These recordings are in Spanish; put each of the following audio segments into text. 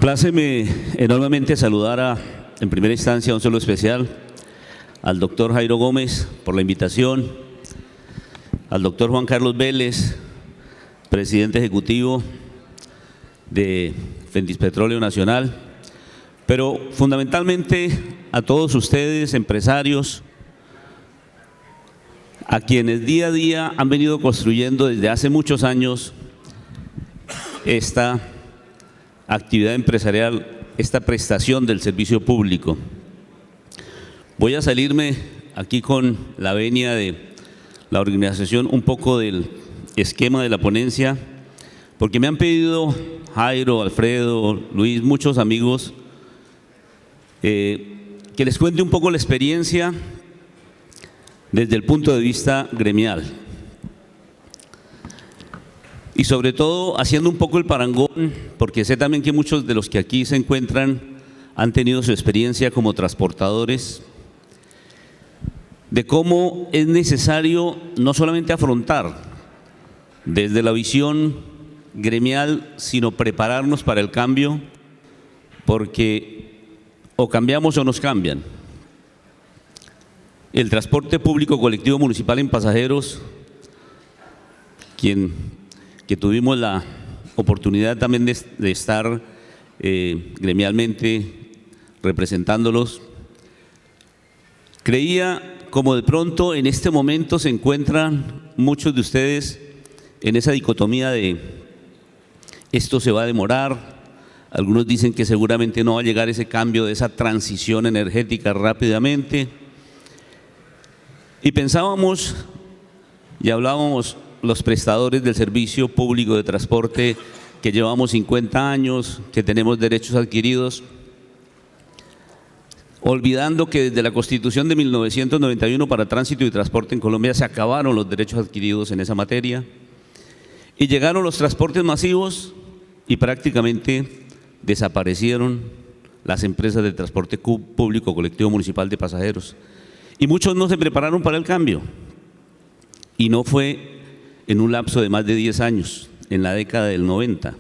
Pláceme enormemente saludar en primera instancia a un saludo especial al doctor Jairo Gómez por la invitación, al doctor Juan Carlos Vélez, presidente ejecutivo de Fendispetróleo Nacional, pero fundamentalmente a todos ustedes, empresarios, a quienes día a día han venido construyendo desde hace muchos años esta actividad empresarial, esta prestación del servicio público. Voy a salirme aquí con la venia de la organización un poco del esquema de la ponencia, porque me han pedido Jairo, Alfredo, Luis, muchos amigos, que les cuente un poco la experiencia desde el punto de vista gremial. Y sobre todo haciendo un poco el parangón, porque sé también que muchos de los que aquí se encuentran han tenido su experiencia como transportadores, de cómo es necesario no solamente afrontar desde la visión gremial, sino prepararnos para el cambio, porque o cambiamos o nos cambian. El transporte público colectivo municipal en pasajeros, que tuvimos la oportunidad también de estar gremialmente representándolos, creía como de pronto en este momento se encuentran muchos de ustedes en esa dicotomía de esto se va a demorar, algunos dicen que seguramente no va a llegar ese cambio de esa transición energética rápidamente, y pensábamos y hablábamos los prestadores del servicio público de transporte que llevamos 50 años, que tenemos derechos adquiridos, olvidando que desde la Constitución de 1991 para tránsito y transporte en Colombia se acabaron los derechos adquiridos en esa materia y llegaron los transportes masivos y prácticamente desaparecieron las empresas de transporte público colectivo municipal de pasajeros y muchos no se prepararon para el cambio y no fue en un lapso de más de 10 años, en la década del 90.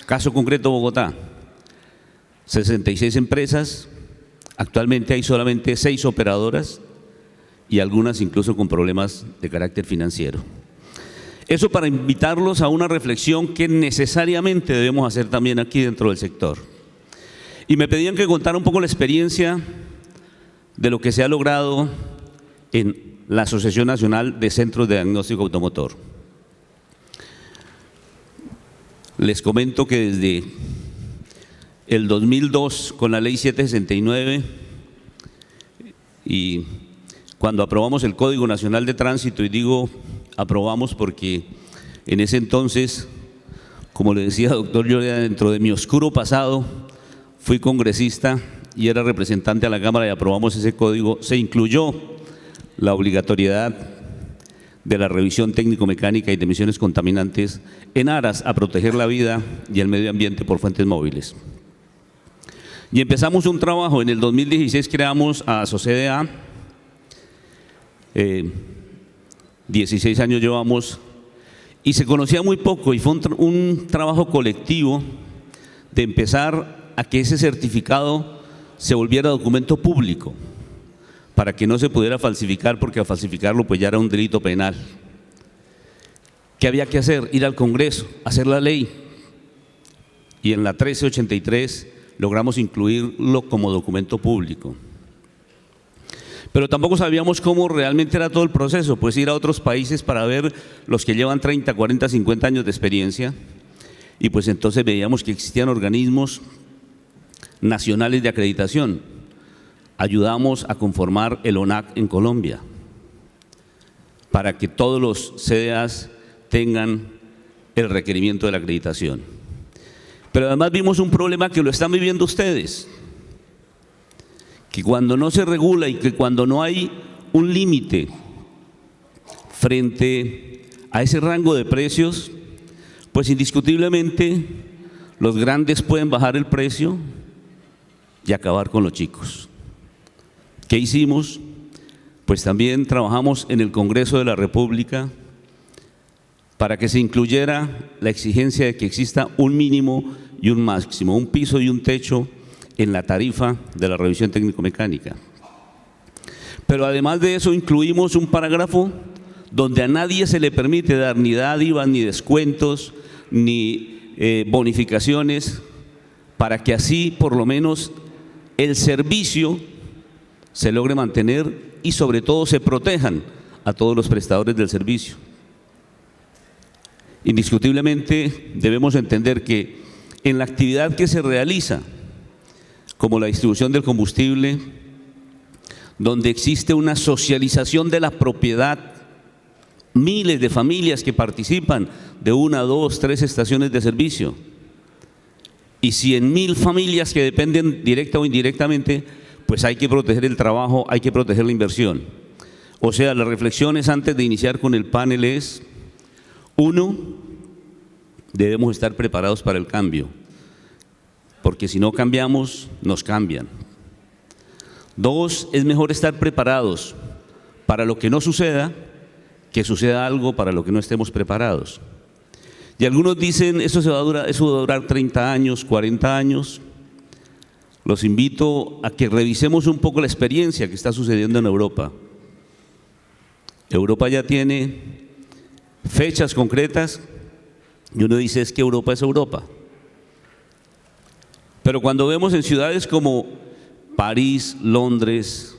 Caso concreto Bogotá, 66 empresas, actualmente hay solamente 6 operadoras y algunas incluso con problemas de carácter financiero. Eso para invitarlos a una reflexión que necesariamente debemos hacer también aquí dentro del sector. Y me pedían que contara un poco la experiencia de lo que se ha logrado en la Asociación Nacional de Centros de Diagnóstico Automotor. Les comento que desde el 2002, con la Ley 769, y cuando aprobamos el Código Nacional de Tránsito, y digo aprobamos porque en ese entonces, como le decía doctor, yo dentro de mi oscuro pasado fui congresista y era representante a la Cámara y aprobamos ese código, se incluyó la obligatoriedad de la revisión técnico-mecánica y de emisiones contaminantes en aras a proteger la vida y el medio ambiente por fuentes móviles. Y empezamos un trabajo, en el 2016 creamos a SOCDA, 16 años llevamos, y se conocía muy poco y fue un trabajo colectivo de empezar a que ese certificado se volviera documento público, para que no se pudiera falsificar, porque a falsificarlo pues ya era un delito penal. ¿Qué había que hacer? Ir al Congreso, hacer la ley, y en la 1383 logramos incluirlo como documento público. Pero tampoco sabíamos cómo realmente era todo el proceso, pues ir a otros países para ver los que llevan 30, 40, 50 años de experiencia, y pues entonces veíamos que existían organismos nacionales de acreditación. Ayudamos a conformar el ONAC en Colombia para que todos los CDAs tengan el requerimiento de la acreditación. Pero además vimos un problema que lo están viviendo ustedes, que cuando no se regula y que cuando no hay un límite frente a ese rango de precios, pues indiscutiblemente los grandes pueden bajar el precio y acabar con los chicos. ¿Qué hicimos? Pues también trabajamos en el Congreso de la República para que se incluyera la exigencia de que exista un mínimo y un máximo, un piso y un techo en la tarifa de la revisión técnico-mecánica. Pero además de eso incluimos un parágrafo donde a nadie se le permite dar ni dádivas, ni descuentos, ni bonificaciones, para que así por lo menos el servicio se logre mantener y sobre todo se protejan a todos los prestadores del servicio. Indiscutiblemente debemos entender que en la actividad que se realiza, como la distribución del combustible, donde existe una socialización de la propiedad, miles de familias que participan de 1, 2, 3 estaciones de servicio y 100.000 familias que dependen directa o indirectamente, pues hay que proteger el trabajo, hay que proteger la inversión. O sea, las reflexiones antes de iniciar con el panel es: 1, debemos estar preparados para el cambio, porque si no cambiamos, nos cambian. 2, es mejor estar preparados para lo que no suceda, que suceda algo para lo que no estemos preparados. Y algunos dicen, eso va a durar 30 años, 40 años. Los invito a que revisemos un poco la experiencia que está sucediendo en Europa. Europa ya tiene fechas concretas y uno dice, es que Europa es Europa. Pero cuando vemos en ciudades como París, Londres,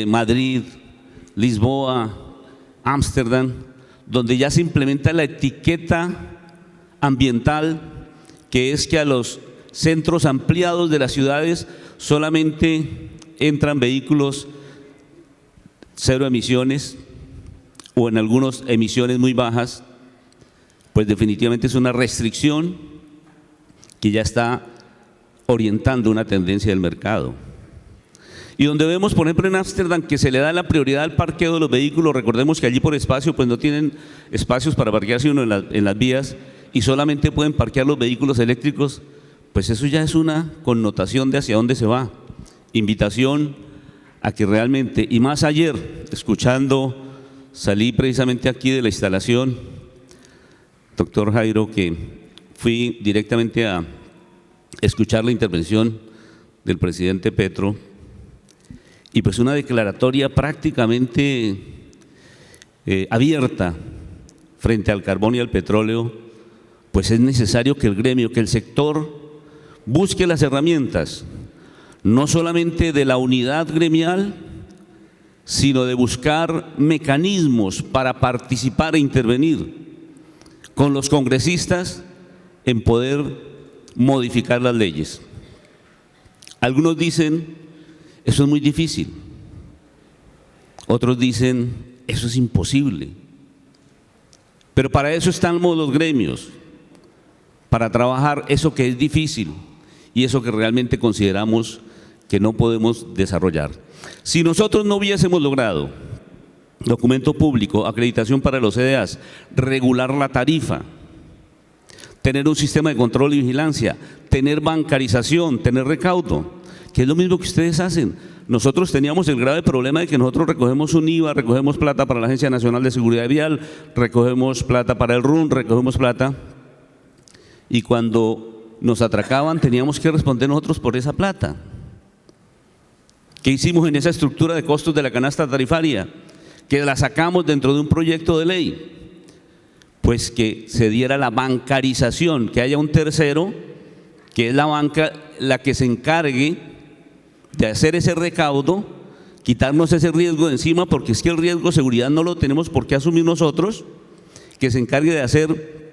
Madrid, Lisboa, Ámsterdam, donde ya se implementa la etiqueta ambiental, que es que a los centros ampliados de las ciudades solamente entran vehículos cero emisiones o en algunas emisiones muy bajas, pues definitivamente es una restricción que ya está orientando una tendencia del mercado. Y donde vemos, por ejemplo, en Ámsterdam, que se le da la prioridad al parqueo de los vehículos. Recordemos que allí por espacio pues no tienen espacios para parquearse uno en las vías y solamente pueden parquear los vehículos eléctricos. Pues eso ya es una connotación de hacia dónde se va. Invitación a que realmente, y más ayer, escuchando, salí precisamente aquí de la instalación, doctor Jairo, que fui directamente a escuchar la intervención del presidente Petro, y pues una declaratoria prácticamente abierta frente al carbón y al petróleo. Pues es necesario que el gremio, que el sector busque las herramientas, no solamente de la unidad gremial, sino de buscar mecanismos para participar e intervenir con los congresistas en poder modificar las leyes. Algunos dicen, eso es muy difícil. Otros dicen, eso es imposible. Pero para eso estamos los gremios, para trabajar eso que es difícil y eso que realmente consideramos que no podemos desarrollar. Si nosotros no hubiésemos logrado documento público, acreditación para los CDAs, regular la tarifa, tener un sistema de control y vigilancia, tener bancarización, tener recaudo, que es lo mismo que ustedes hacen. Nosotros teníamos el grave problema de que nosotros recogemos un IVA, recogemos plata para la Agencia Nacional de Seguridad Vial, recogemos plata para el RUN, recogemos plata, y cuando nos atracaban teníamos que responder nosotros por esa plata. ¿Qué hicimos en esa estructura de costos de la canasta tarifaria? Que la sacamos dentro de un proyecto de ley. Pues que se diera la bancarización, que haya un tercero, que es la banca la que se encargue de hacer ese recaudo, quitarnos ese riesgo de encima, porque es que el riesgo de seguridad no lo tenemos por qué asumir nosotros, que se encargue de hacer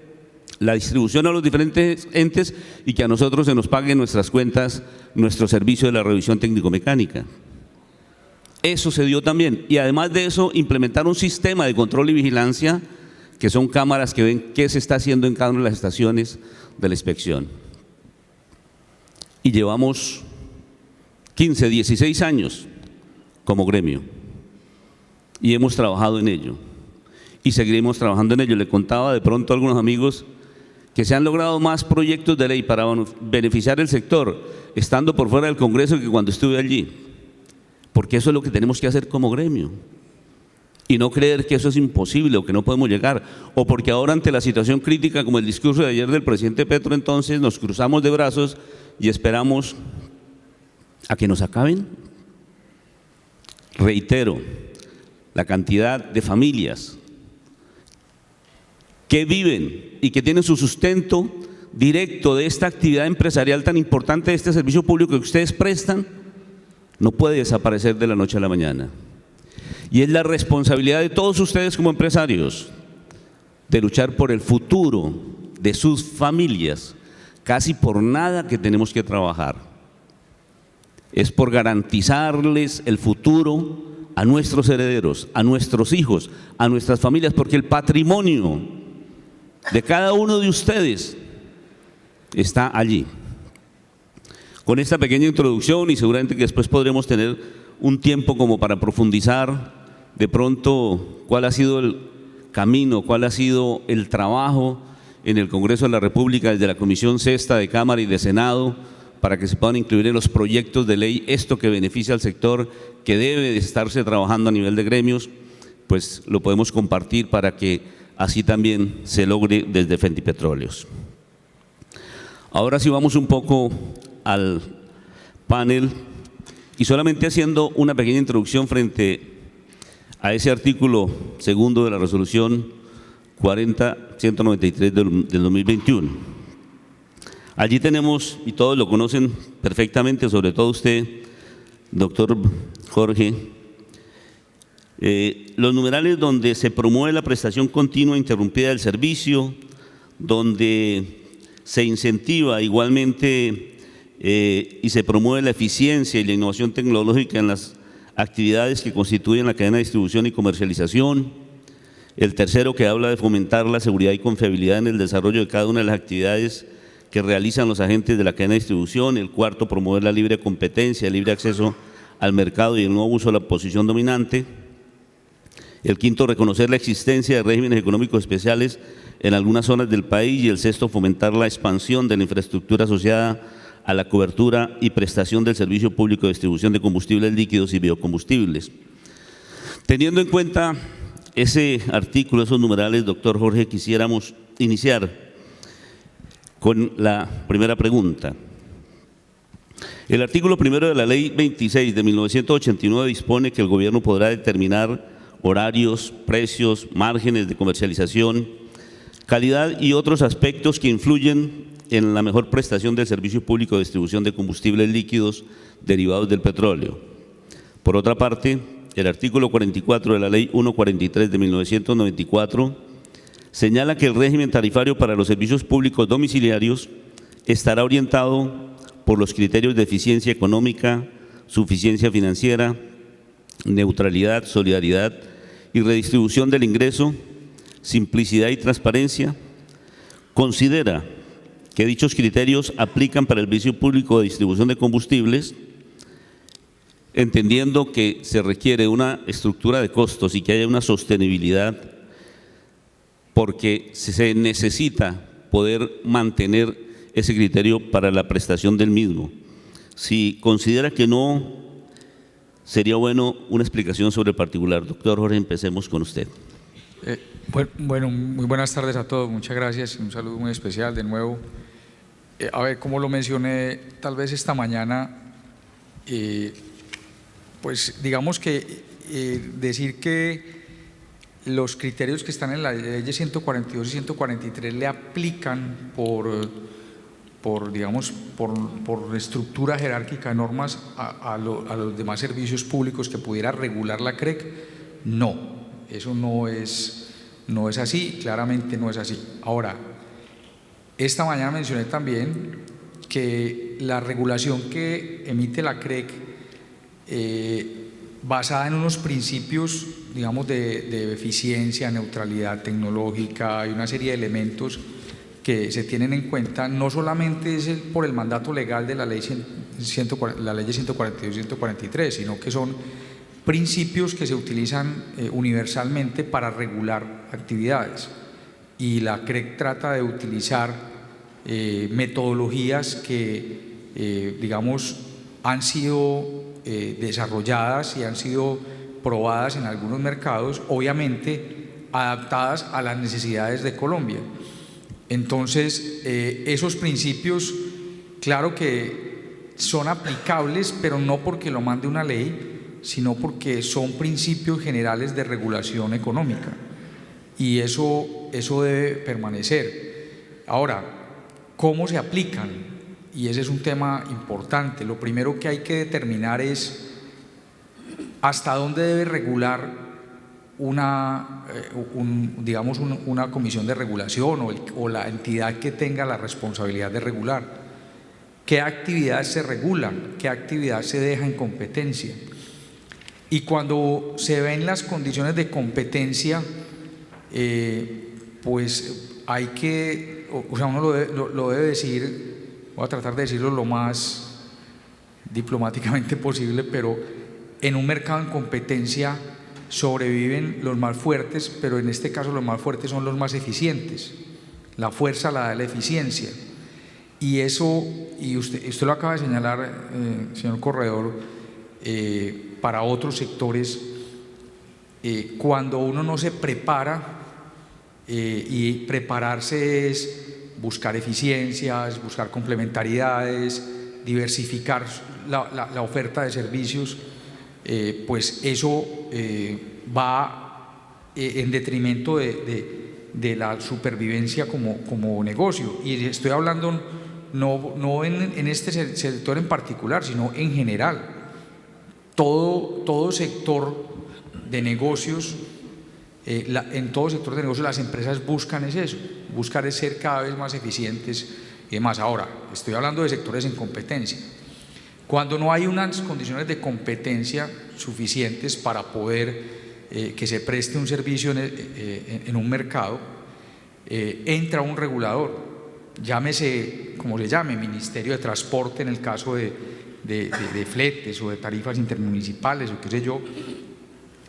la distribución a los diferentes entes y que a nosotros se nos paguen nuestras cuentas, nuestro servicio de la revisión técnico-mecánica. Eso se dio también, y además de eso implementar un sistema de control y vigilancia, que son cámaras que ven qué se está haciendo en cada una de las estaciones de la inspección. Y llevamos 15, 16 años como gremio y hemos trabajado en ello y seguiremos trabajando en ello. Le contaba de pronto a algunos amigos que se han logrado más proyectos de ley para beneficiar el sector estando por fuera del Congreso que cuando estuve allí, porque eso es lo que tenemos que hacer como gremio. y no creer que eso es imposible o que no podemos llegar, o porque ahora ante la situación crítica como el discurso de ayer del presidente Petro, entonces nos cruzamos de brazos y esperamos a que nos acaben. Reitero, la cantidad de familias que viven y que tienen su sustento directo de esta actividad empresarial tan importante, de este servicio público que ustedes prestan, no puede desaparecer de la noche a la mañana. Y es la responsabilidad de todos ustedes como empresarios de luchar por el futuro de sus familias. Casi por nada que tenemos que trabajar. Es por garantizarles el futuro a nuestros herederos, a nuestros hijos, a nuestras familias, porque el patrimonio de cada uno de ustedes está allí. Con esta pequeña introducción, y seguramente que después podremos tener un tiempo como para profundizar de pronto cuál ha sido el camino, cuál ha sido el trabajo en el Congreso de la República desde la Comisión Sexta de Cámara y de Senado, para que se puedan incluir en los proyectos de ley esto que beneficia al sector, que debe de estarse trabajando a nivel de gremios, pues lo podemos compartir para que así también se logre desde Fentipetróleos. Ahora sí vamos un poco al panel y solamente haciendo una pequeña introducción frente a ese artículo segundo de la resolución 40.193 del 2021. Allí tenemos, y todos lo conocen perfectamente, sobre todo usted, doctor Jorge, los numerales donde se promueve la prestación continua e interrumpida del servicio, donde se incentiva igualmente y se promueve la eficiencia y la innovación tecnológica en las actividades que constituyen la cadena de distribución y comercialización. El tercero, que habla de fomentar la seguridad y confiabilidad en el desarrollo de cada una de las actividades que realizan los agentes de la cadena de distribución. El cuarto, promover la libre competencia, el libre acceso al mercado y el no abuso de la posición dominante. El quinto, reconocer la existencia de regímenes económicos especiales en algunas zonas del país. Y el sexto, fomentar la expansión de la infraestructura asociada a la cobertura y prestación del servicio público de distribución de combustibles líquidos y biocombustibles. Teniendo en cuenta ese artículo, esos numerales, doctor Jorge, quisiéramos iniciar con la primera pregunta. El artículo primero de la Ley 26 de 1989 dispone que el gobierno podrá determinar horarios, precios, márgenes de comercialización, calidad y otros aspectos que influyen en la mejor prestación del servicio público de distribución de combustibles líquidos derivados del petróleo. Por otra parte, el artículo 44 de la Ley 143 de 1994 señala que el régimen tarifario para los servicios públicos domiciliarios estará orientado por los criterios de eficiencia económica, suficiencia financiera, neutralidad, solidaridad y redistribución del ingreso, simplicidad y transparencia. Considera que dichos criterios aplican para el servicio público de distribución de combustibles, entendiendo que se requiere una estructura de costos y que haya una sostenibilidad, porque se necesita poder mantener ese criterio para la prestación del mismo. Si considera que no, sería bueno una explicación sobre el particular. Doctor Jorge, empecemos con usted. Bueno, muy buenas tardes a todos, muchas gracias, un saludo muy especial de nuevo. A ver, como lo mencioné tal vez esta mañana, pues digamos que decir que los criterios que están en la ley 142 y 143 le aplican por estructura jerárquica de normas a los demás servicios públicos que pudiera regular la CREC, no, eso no es así, claramente no es así. Ahora, esta mañana mencioné también que la regulación que emite la CREC, basada en unos principios, digamos, de eficiencia, neutralidad tecnológica y una serie de elementos que se tienen en cuenta, no solamente es por el mandato legal de la ley 142 y 143, sino que son principios que se utilizan universalmente para regular actividades. Y la CREC trata de utilizar metodologías que, digamos, han sido desarrolladas y han sido probadas en algunos mercados, obviamente adaptadas a las necesidades de Colombia. Entonces, esos principios, claro que son aplicables, pero no porque lo mande una ley, sino porque son principios generales de regulación económica, y eso debe permanecer. Ahora, ¿cómo se aplican? Y ese es un tema importante. Lo primero que hay que determinar es hasta dónde debe regular una comisión de regulación o la entidad que tenga la responsabilidad de regular. ¿Qué actividades se regulan? ¿Qué actividad se deja en competencia? Y cuando se ven las condiciones de competencia, pues hay que, o sea, uno lo debe decir, voy a tratar de decirlo lo más diplomáticamente posible, pero en un mercado en competencia sobreviven los más fuertes, pero en este caso los más fuertes son los más eficientes. La fuerza la da la eficiencia. Y eso, y usted lo acaba de señalar, señor Corredor, para otros sectores, cuando uno no se prepara, y prepararse es buscar eficiencias, buscar complementariedades, diversificar la oferta de servicios, pues eso va en detrimento de la supervivencia como negocio. Y estoy hablando no en este sector en particular, sino en general. Todo sector de negocios, en todo sector de negocios las empresas buscan es ser cada vez más eficientes y demás. Ahora, estoy hablando de sectores en competencia. Cuando no hay unas condiciones de competencia suficientes para poder que se preste un servicio en un mercado, entra un regulador, llámese como se llame, Ministerio de Transporte en el caso de fletes o de tarifas intermunicipales o qué sé yo,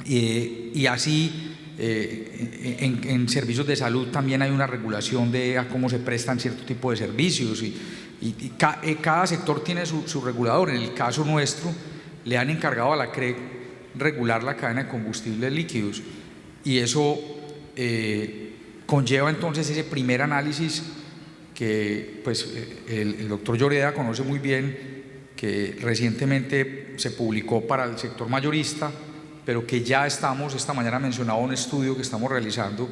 y así en servicios de salud también hay una regulación de a cómo se prestan cierto tipo de servicios, y cada sector tiene su regulador. En el caso nuestro le han encargado a la CREC regular la cadena de combustibles líquidos, y eso conlleva entonces ese primer análisis que pues el doctor Lloreda conoce muy bien, que recientemente se publicó para el sector mayorista, pero que ya esta mañana mencionaba un estudio que estamos realizando,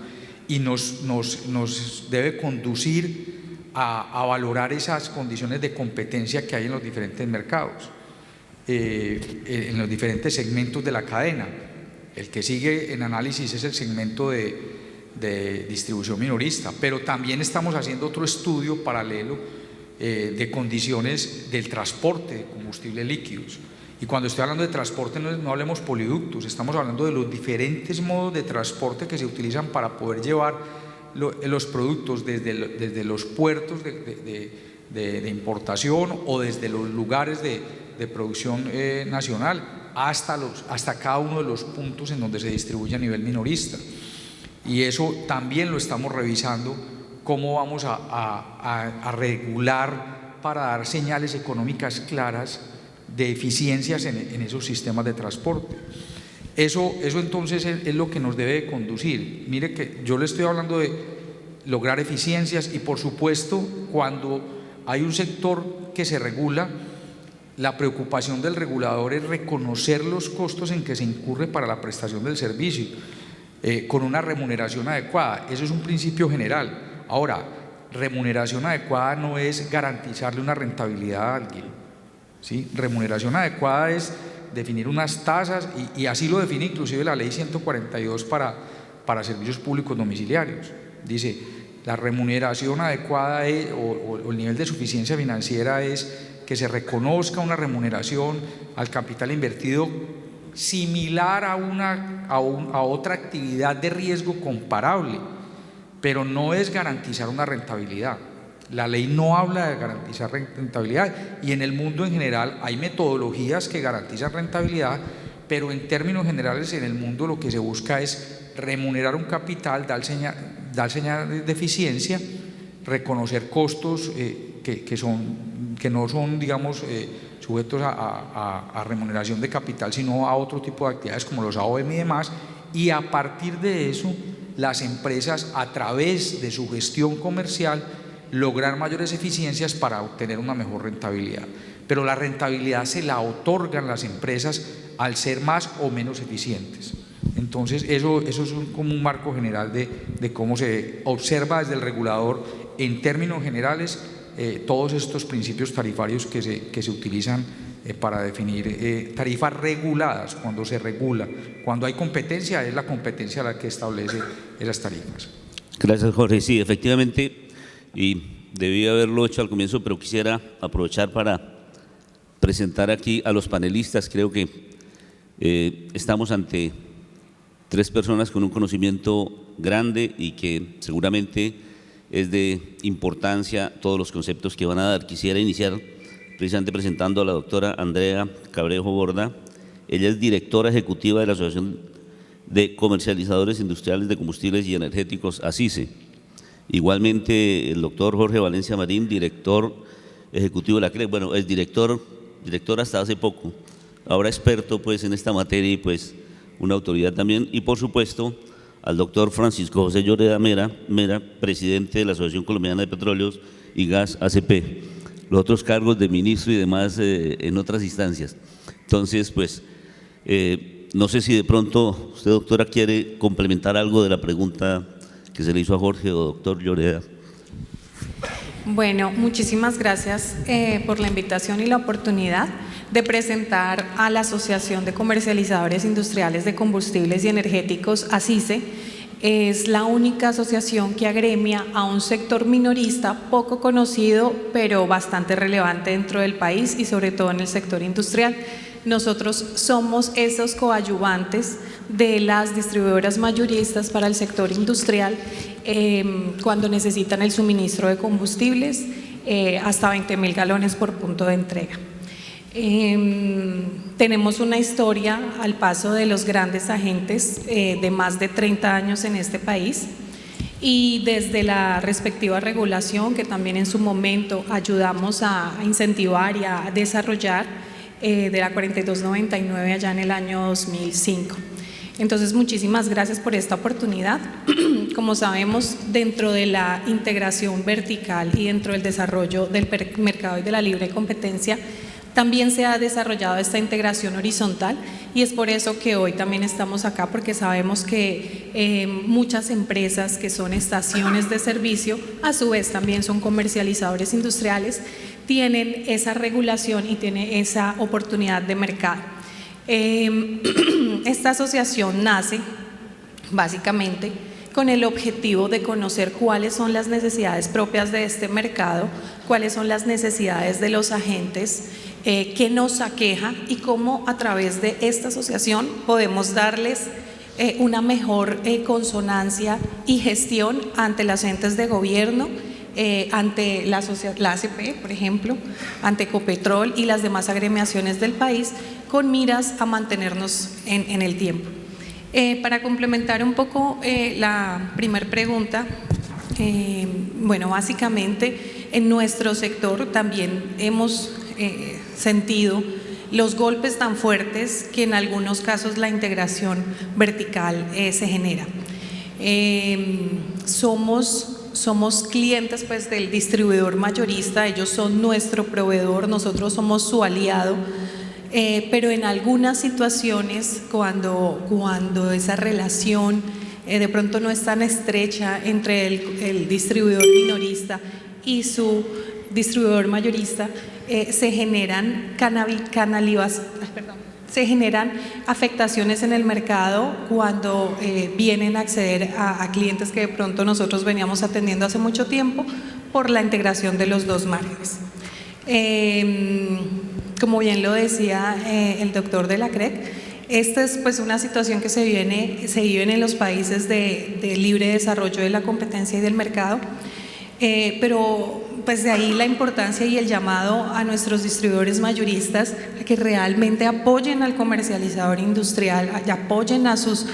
y nos debe conducir a valorar esas condiciones de competencia que hay en los diferentes mercados, en los diferentes segmentos de la cadena. El que sigue en análisis es el segmento de distribución minorista, pero también estamos haciendo otro estudio paralelo de condiciones del transporte de combustibles líquidos. Y cuando estoy hablando de transporte no hablemos poliductos, estamos hablando de los diferentes modos de transporte que se utilizan para poder llevar los productos desde los puertos de importación o desde los lugares de producción nacional hasta cada uno de los puntos en donde se distribuye a nivel minorista. Y eso también lo estamos revisando, cómo vamos a regular para dar señales económicas claras de eficiencias en esos sistemas de transporte. Eso entonces es lo que nos debe conducir. Mire que yo le estoy hablando de lograr eficiencias, y por supuesto cuando hay un sector que se regula, la preocupación del regulador es reconocer los costos en que se incurre para la prestación del servicio, con una remuneración adecuada. Eso es un principio general. Ahora, remuneración adecuada no es garantizarle una rentabilidad a alguien, ¿sí? Remuneración adecuada es definir unas tasas, y así lo define inclusive la ley 142 para servicios públicos domiciliarios. Dice, la remuneración adecuada o el nivel de suficiencia financiera es que se reconozca una remuneración al capital invertido similar a otra actividad de riesgo comparable, pero no es garantizar una rentabilidad. La ley no habla de garantizar rentabilidad, y en el mundo en general hay metodologías que garantizan rentabilidad, pero en términos generales en el mundo lo que se busca es remunerar un capital, dar señal de eficiencia, reconocer costos que no son, digamos, sujetos a remuneración de capital, sino a otro tipo de actividades como los AOM y demás, y a partir de eso las empresas, a través de su gestión comercial, lograr mayores eficiencias para obtener una mejor rentabilidad. Pero la rentabilidad se la otorgan las empresas al ser más o menos eficientes. Entonces eso es como un marco general de cómo se observa desde el regulador en términos generales todos estos principios tarifarios que se utilizan para definir tarifas reguladas. Cuando se regula, cuando hay competencia, es la competencia la que establece esas tarifas. Gracias, Jorge. Sí, efectivamente, y debí haberlo hecho al comienzo, pero quisiera aprovechar para presentar aquí a los panelistas. Creo que estamos ante tres personas con un conocimiento grande y que seguramente es de importancia todos los conceptos que van a dar. Quisiera iniciar precisamente presentando a la doctora Andrea Cabrejo Borda. Ella es directora ejecutiva de la Asociación de Comercializadores Industriales de Combustibles y Energéticos, ACICE. Igualmente el doctor Jorge Valencia Marín, director ejecutivo de la CREC. Bueno, es director hasta hace poco, ahora experto pues en esta materia y pues una autoridad también. Y por supuesto al doctor Francisco José Lloreda Mera, presidente de la Asociación Colombiana de Petróleos y Gas, ACP. Los otros cargos de ministro y demás en otras instancias. Entonces, pues, no sé si de pronto usted, doctora, quiere complementar algo de la pregunta que se le hizo a Jorge o doctor Lloreda. Bueno, muchísimas gracias por la invitación y la oportunidad de presentar a la Asociación de Comercializadores Industriales de Combustibles y Energéticos, ACICE. Es la única asociación que agremia a un sector minorista poco conocido, pero bastante relevante dentro del país y sobre todo en el sector industrial. Nosotros somos esos coadyuvantes de las distribuidoras mayoristas para el sector industrial cuando necesitan el suministro de combustibles hasta 20.000 galones por punto de entrega. Tenemos una historia al paso de los grandes agentes de más de 30 años en este país y desde la respectiva regulación que también en su momento ayudamos a incentivar y a desarrollar de la 4299 allá en el año 2005. Entonces, muchísimas gracias por esta oportunidad. Como sabemos, dentro de la integración vertical y dentro del desarrollo del mercado y de la libre competencia, también se ha desarrollado esta integración horizontal y es por eso que hoy también estamos acá, porque sabemos que muchas empresas que son estaciones de servicio, a su vez también son comercializadores industriales, tienen esa regulación y tienen esa oportunidad de mercado. Esta asociación nace básicamente con el objetivo de conocer cuáles son las necesidades propias de este mercado, cuáles son las necesidades de los agentes, qué nos aqueja y cómo a través de esta asociación podemos darles una mejor consonancia y gestión ante las entes de gobierno, ante la ACP, por ejemplo, ante Ecopetrol y las demás agremiaciones del país, con miras a mantenernos en el tiempo. Para complementar un poco la primera pregunta, bueno, básicamente en nuestro sector también hemos sentido los golpes tan fuertes que en algunos casos la integración vertical se genera. Somos clientes pues del distribuidor mayorista, ellos son nuestro proveedor, nosotros somos su aliado, pero en algunas situaciones cuando esa relación de pronto no es tan estrecha entre el distribuidor minorista y su distribuidor mayorista, se generan se generan afectaciones en el mercado cuando vienen a acceder a clientes que de pronto nosotros veníamos atendiendo hace mucho tiempo por la integración de los dos márgenes. Como bien lo decía el doctor de la CREC, esta es pues una situación que se vive en los países de libre desarrollo de la competencia y del mercado, pero pues de ahí la importancia y el llamado a nuestros distribuidores mayoristas a que realmente apoyen al comercializador industrial, apoyen a sus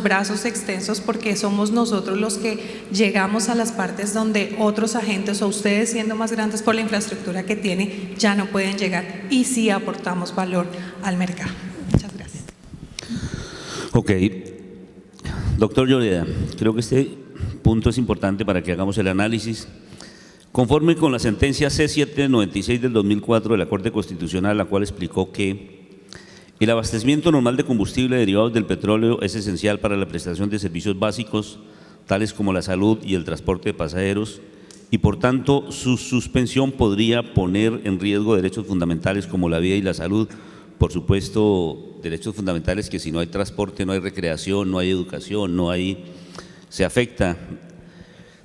brazos extensos, porque somos nosotros los que llegamos a las partes donde otros agentes o ustedes, siendo más grandes por la infraestructura que tienen, ya no pueden llegar, y sí aportamos valor al mercado. Muchas gracias. Ok. Doctor Lloreda, creo que este punto es importante para que hagamos el análisis. Conforme con la sentencia C796 del 2004 de la Corte Constitucional, la cual explicó que el abastecimiento normal de combustible derivados del petróleo es esencial para la prestación de servicios básicos, tales como la salud y el transporte de pasajeros, y por tanto su suspensión podría poner en riesgo derechos fundamentales como la vida y la salud. Por supuesto, derechos fundamentales que si no hay transporte, no hay recreación, no hay educación, se afecta.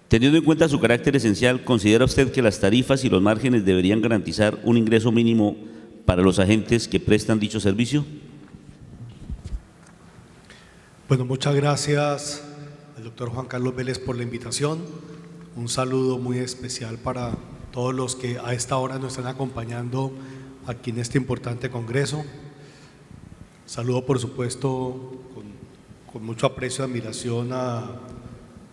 Teniendo en cuenta su carácter esencial, ¿considera usted que las tarifas y los márgenes deberían garantizar un ingreso mínimo para los agentes que prestan dicho servicio? Bueno, muchas gracias al doctor Juan Carlos Vélez por la invitación. Un saludo muy especial para todos los que a esta hora nos están acompañando aquí en este importante congreso. Saludo, por supuesto, con mucho aprecio y admiración a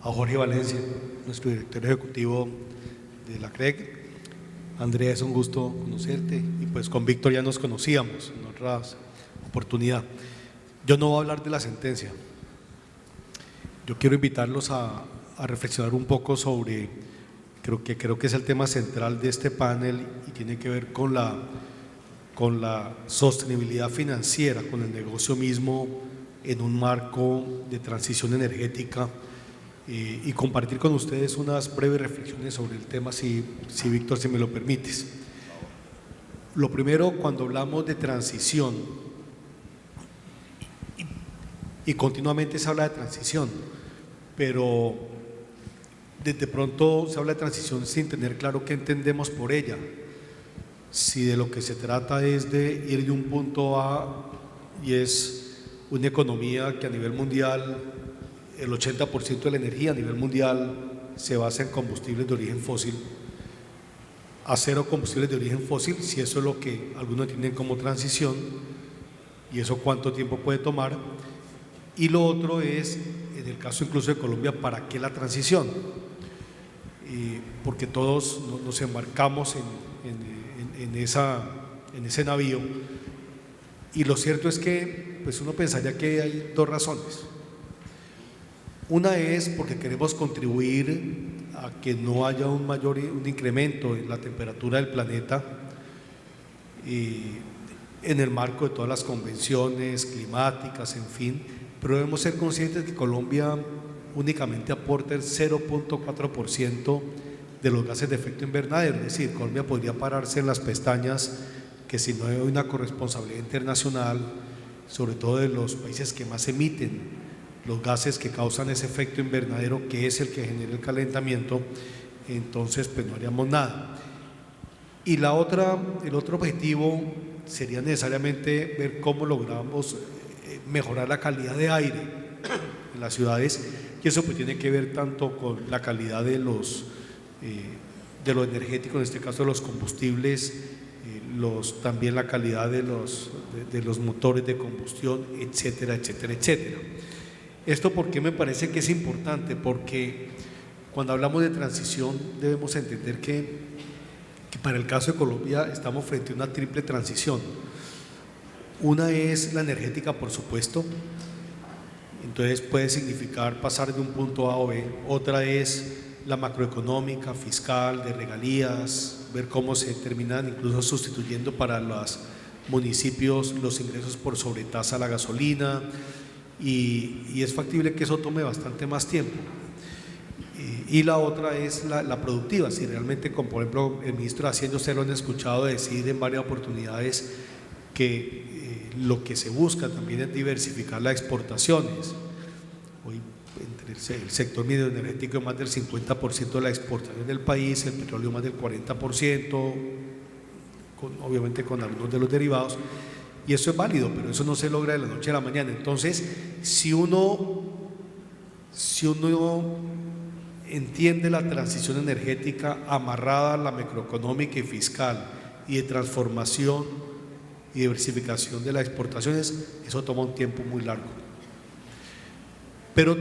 Jorge Valencia, nuestro director ejecutivo de la CREC. Andrea, es un gusto conocerte, y pues con Víctor ya nos conocíamos en otras oportunidades. Yo no voy a hablar de la sentencia. Yo quiero invitarlos a reflexionar un poco sobre, creo que es el tema central de este panel y tiene que ver con la sostenibilidad financiera, con el negocio mismo en un marco de transición energética, y compartir con ustedes unas breves reflexiones sobre el tema, si Víctor, si me lo permites. Lo primero, cuando hablamos de transición, y continuamente se habla de transición, pero de pronto se habla de transición sin tener claro qué entendemos por ella. Si de lo que se trata es de ir de un punto A, y es una economía que a nivel mundial, el 80% de la energía a nivel mundial se basa en combustibles de origen fósil, a cero combustibles de origen fósil, si eso es lo que algunos tienen como transición, y eso cuánto tiempo puede tomar. Y lo otro es, en el caso incluso de Colombia, ¿para qué la transición? Porque todos nos embarcamos en ese navío, y lo cierto es que pues uno pensaría que hay dos razones. Una es porque queremos contribuir a que no haya un incremento en la temperatura del planeta, en el marco de todas las convenciones climáticas, en fin, pero debemos ser conscientes de que Colombia únicamente aporta el 0.4% de los gases de efecto invernadero. Es decir, Colombia podría pararse en las pestañas que si no hay una corresponsabilidad internacional, sobre todo de los países que más emiten los gases que causan ese efecto invernadero, que es el que genera el calentamiento, entonces pues no haríamos nada. Y el otro objetivo sería necesariamente ver cómo logramos mejorar la calidad de aire en las ciudades, y eso pues tiene que ver tanto con la calidad de lo energético, en este caso de los combustibles, también la calidad de los motores de combustión, etcétera, etcétera, etcétera. Esto porque me parece que es importante, porque cuando hablamos de transición debemos entender que para el caso de Colombia estamos frente a una triple transición. Una es la energética, por supuesto, entonces puede significar pasar de un punto A o B. Otra es la macroeconómica, fiscal, de regalías, ver cómo se terminan incluso sustituyendo para los municipios los ingresos por sobretasa a la gasolina, y es factible que eso tome bastante más tiempo. Y la otra es la productiva. Si realmente, como por ejemplo el ministro de Hacienda, ustedes lo han escuchado decir en varias oportunidades, que lo que se busca también es diversificar las exportaciones. Hoy entre el sector medio energético más del 50% de la exportación del país, el petróleo más del 40%, obviamente con algunos de los derivados. Y eso es válido, pero eso no se logra de la noche a la mañana. Entonces, si uno entiende la transición energética amarrada a la macroeconómica y fiscal y de transformación y diversificación de las exportaciones, eso toma un tiempo muy largo. Pero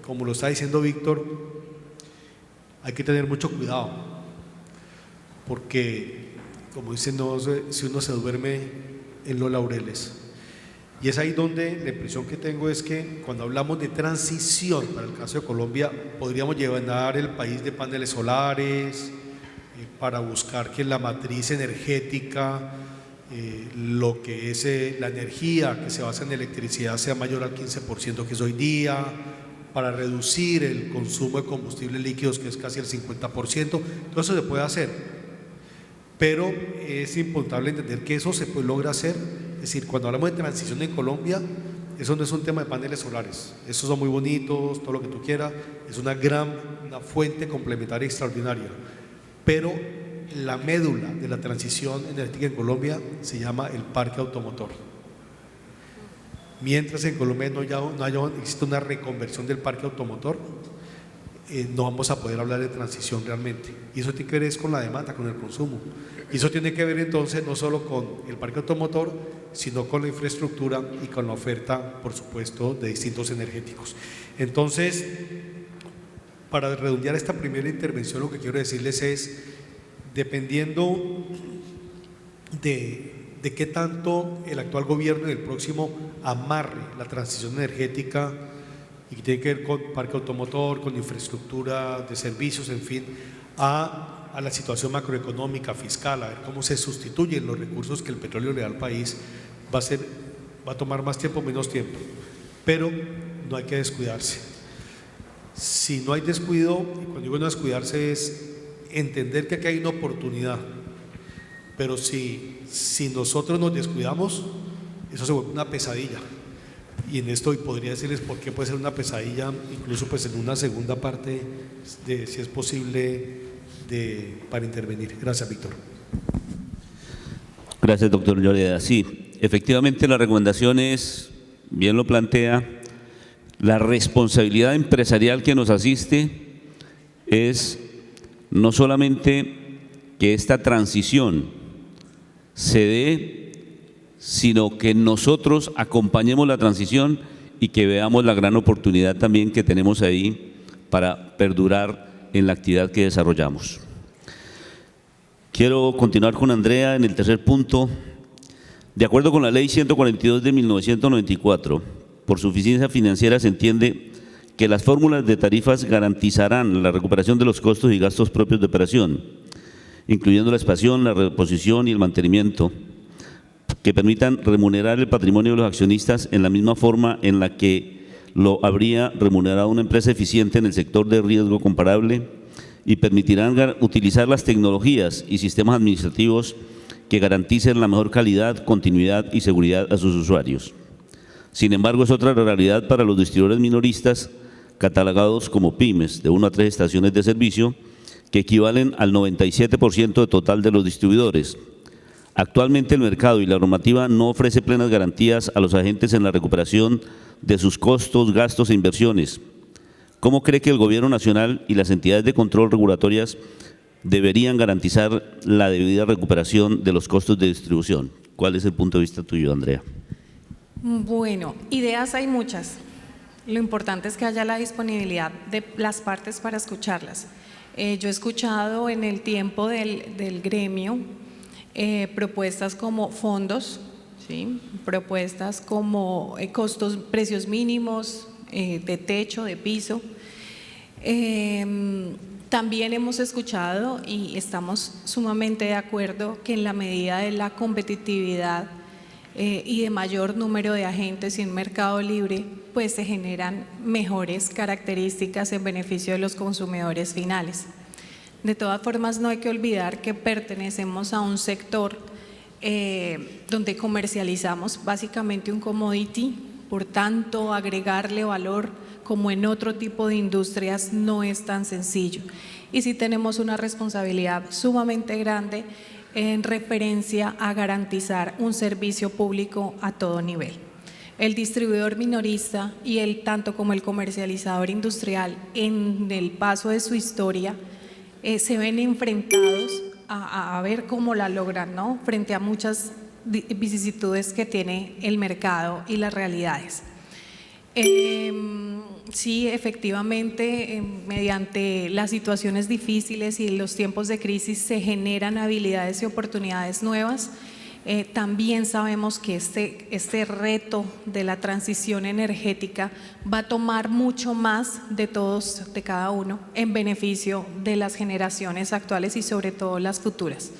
como lo está diciendo Víctor, hay que tener mucho cuidado, porque, como dicen, si uno se duerme en los laureles. Y es ahí donde la impresión que tengo es que cuando hablamos de transición, para el caso de Colombia, podríamos llevar el país de paneles solares, para buscar que la matriz energética, lo que es la energía que se basa en electricidad sea mayor al 15% que es hoy día, para reducir el consumo de combustibles líquidos que es casi el 50%, todo eso se puede hacer, pero es importante entender que eso se logra hacer. Es decir, cuando hablamos de transición en Colombia, eso no es un tema de paneles solares, esos son muy bonitos, todo lo que tú quieras, es una fuente complementaria extraordinaria, pero la médula de la transición energética en Colombia se llama el parque automotor. Mientras en Colombia existe una reconversión del parque automotor, no vamos a poder hablar de transición realmente. Y eso tiene que ver con la demanda, con el consumo. Y eso tiene que ver entonces no solo con el parque automotor, sino con la infraestructura y con la oferta, por supuesto, de distintos energéticos. Entonces, para redondear esta primera intervención, lo que quiero decirles es, dependiendo de qué tanto el actual gobierno y el próximo amarre la transición energética, y que tiene que ver con parque automotor, con infraestructura de servicios, en fin, a la situación macroeconómica, fiscal, a ver cómo se sustituyen los recursos que el petróleo le da al país, va a tomar más tiempo, menos tiempo, pero no hay que descuidarse. Si no hay descuido, y cuando digo no descuidarse es entender que aquí hay una oportunidad, pero si nosotros nos descuidamos, eso se vuelve una pesadilla. Y en esto podría decirles por qué puede ser una pesadilla, incluso pues en una segunda parte, si es posible, para intervenir. Gracias, Víctor. Gracias, doctor Lloreda. Sí, efectivamente la recomendación es, bien lo plantea, la responsabilidad empresarial que nos asiste es no solamente que esta transición se dé, sino que nosotros acompañemos la transición y que veamos la gran oportunidad también que tenemos ahí para perdurar en la actividad que desarrollamos. Quiero continuar con Andrea en el tercer punto. De acuerdo con la Ley 142 de 1994, por suficiencia financiera se entiende que las fórmulas de tarifas garantizarán la recuperación de los costos y gastos propios de operación, incluyendo la expansión, la reposición y el mantenimiento, que permitan remunerar el patrimonio de los accionistas en la misma forma en la que lo habría remunerado una empresa eficiente en el sector de riesgo comparable, y permitirán utilizar las tecnologías y sistemas administrativos que garanticen la mejor calidad, continuidad y seguridad a sus usuarios. Sin embargo, es otra realidad para los distribuidores minoristas catalogados como pymes de 1 a 3 estaciones de servicio, que equivalen al 97% de total de los distribuidores. Actualmente el mercado y la normativa no ofrece plenas garantías a los agentes en la recuperación de sus costos, gastos e inversiones. ¿Cómo cree que el Gobierno Nacional y las entidades de control regulatorias deberían garantizar la debida recuperación de los costos de distribución? ¿Cuál es el punto de vista tuyo, Andrea? Bueno, ideas hay muchas. Lo importante es que haya la disponibilidad de las partes para escucharlas. Yo he escuchado en el tiempo del gremio propuestas como fondos, ¿sí? Propuestas como costos, precios mínimos, de techo, de piso. También hemos escuchado y estamos sumamente de acuerdo que en la medida de la competitividad y de mayor número de agentes y un mercado libre, pues se generan mejores características en beneficio de los consumidores finales. De todas formas, no hay que olvidar que pertenecemos a un sector donde comercializamos básicamente un commodity, por tanto, agregarle valor como en otro tipo de industrias no es tan sencillo. Y sí tenemos una responsabilidad sumamente grande en referencia a garantizar un servicio público a todo nivel. el distribuidor minorista y tanto como el comercializador industrial en el paso de su historia se ven enfrentados a ver cómo la logran, ¿no? Frente a muchas vicisitudes que tiene el mercado y las realidades. Sí, efectivamente, mediante las situaciones difíciles y los tiempos de crisis se generan habilidades y oportunidades nuevas. También sabemos que este reto de la transición energética va a tomar mucho más de todos, de cada uno, en beneficio de las generaciones actuales y sobre todo las futuras.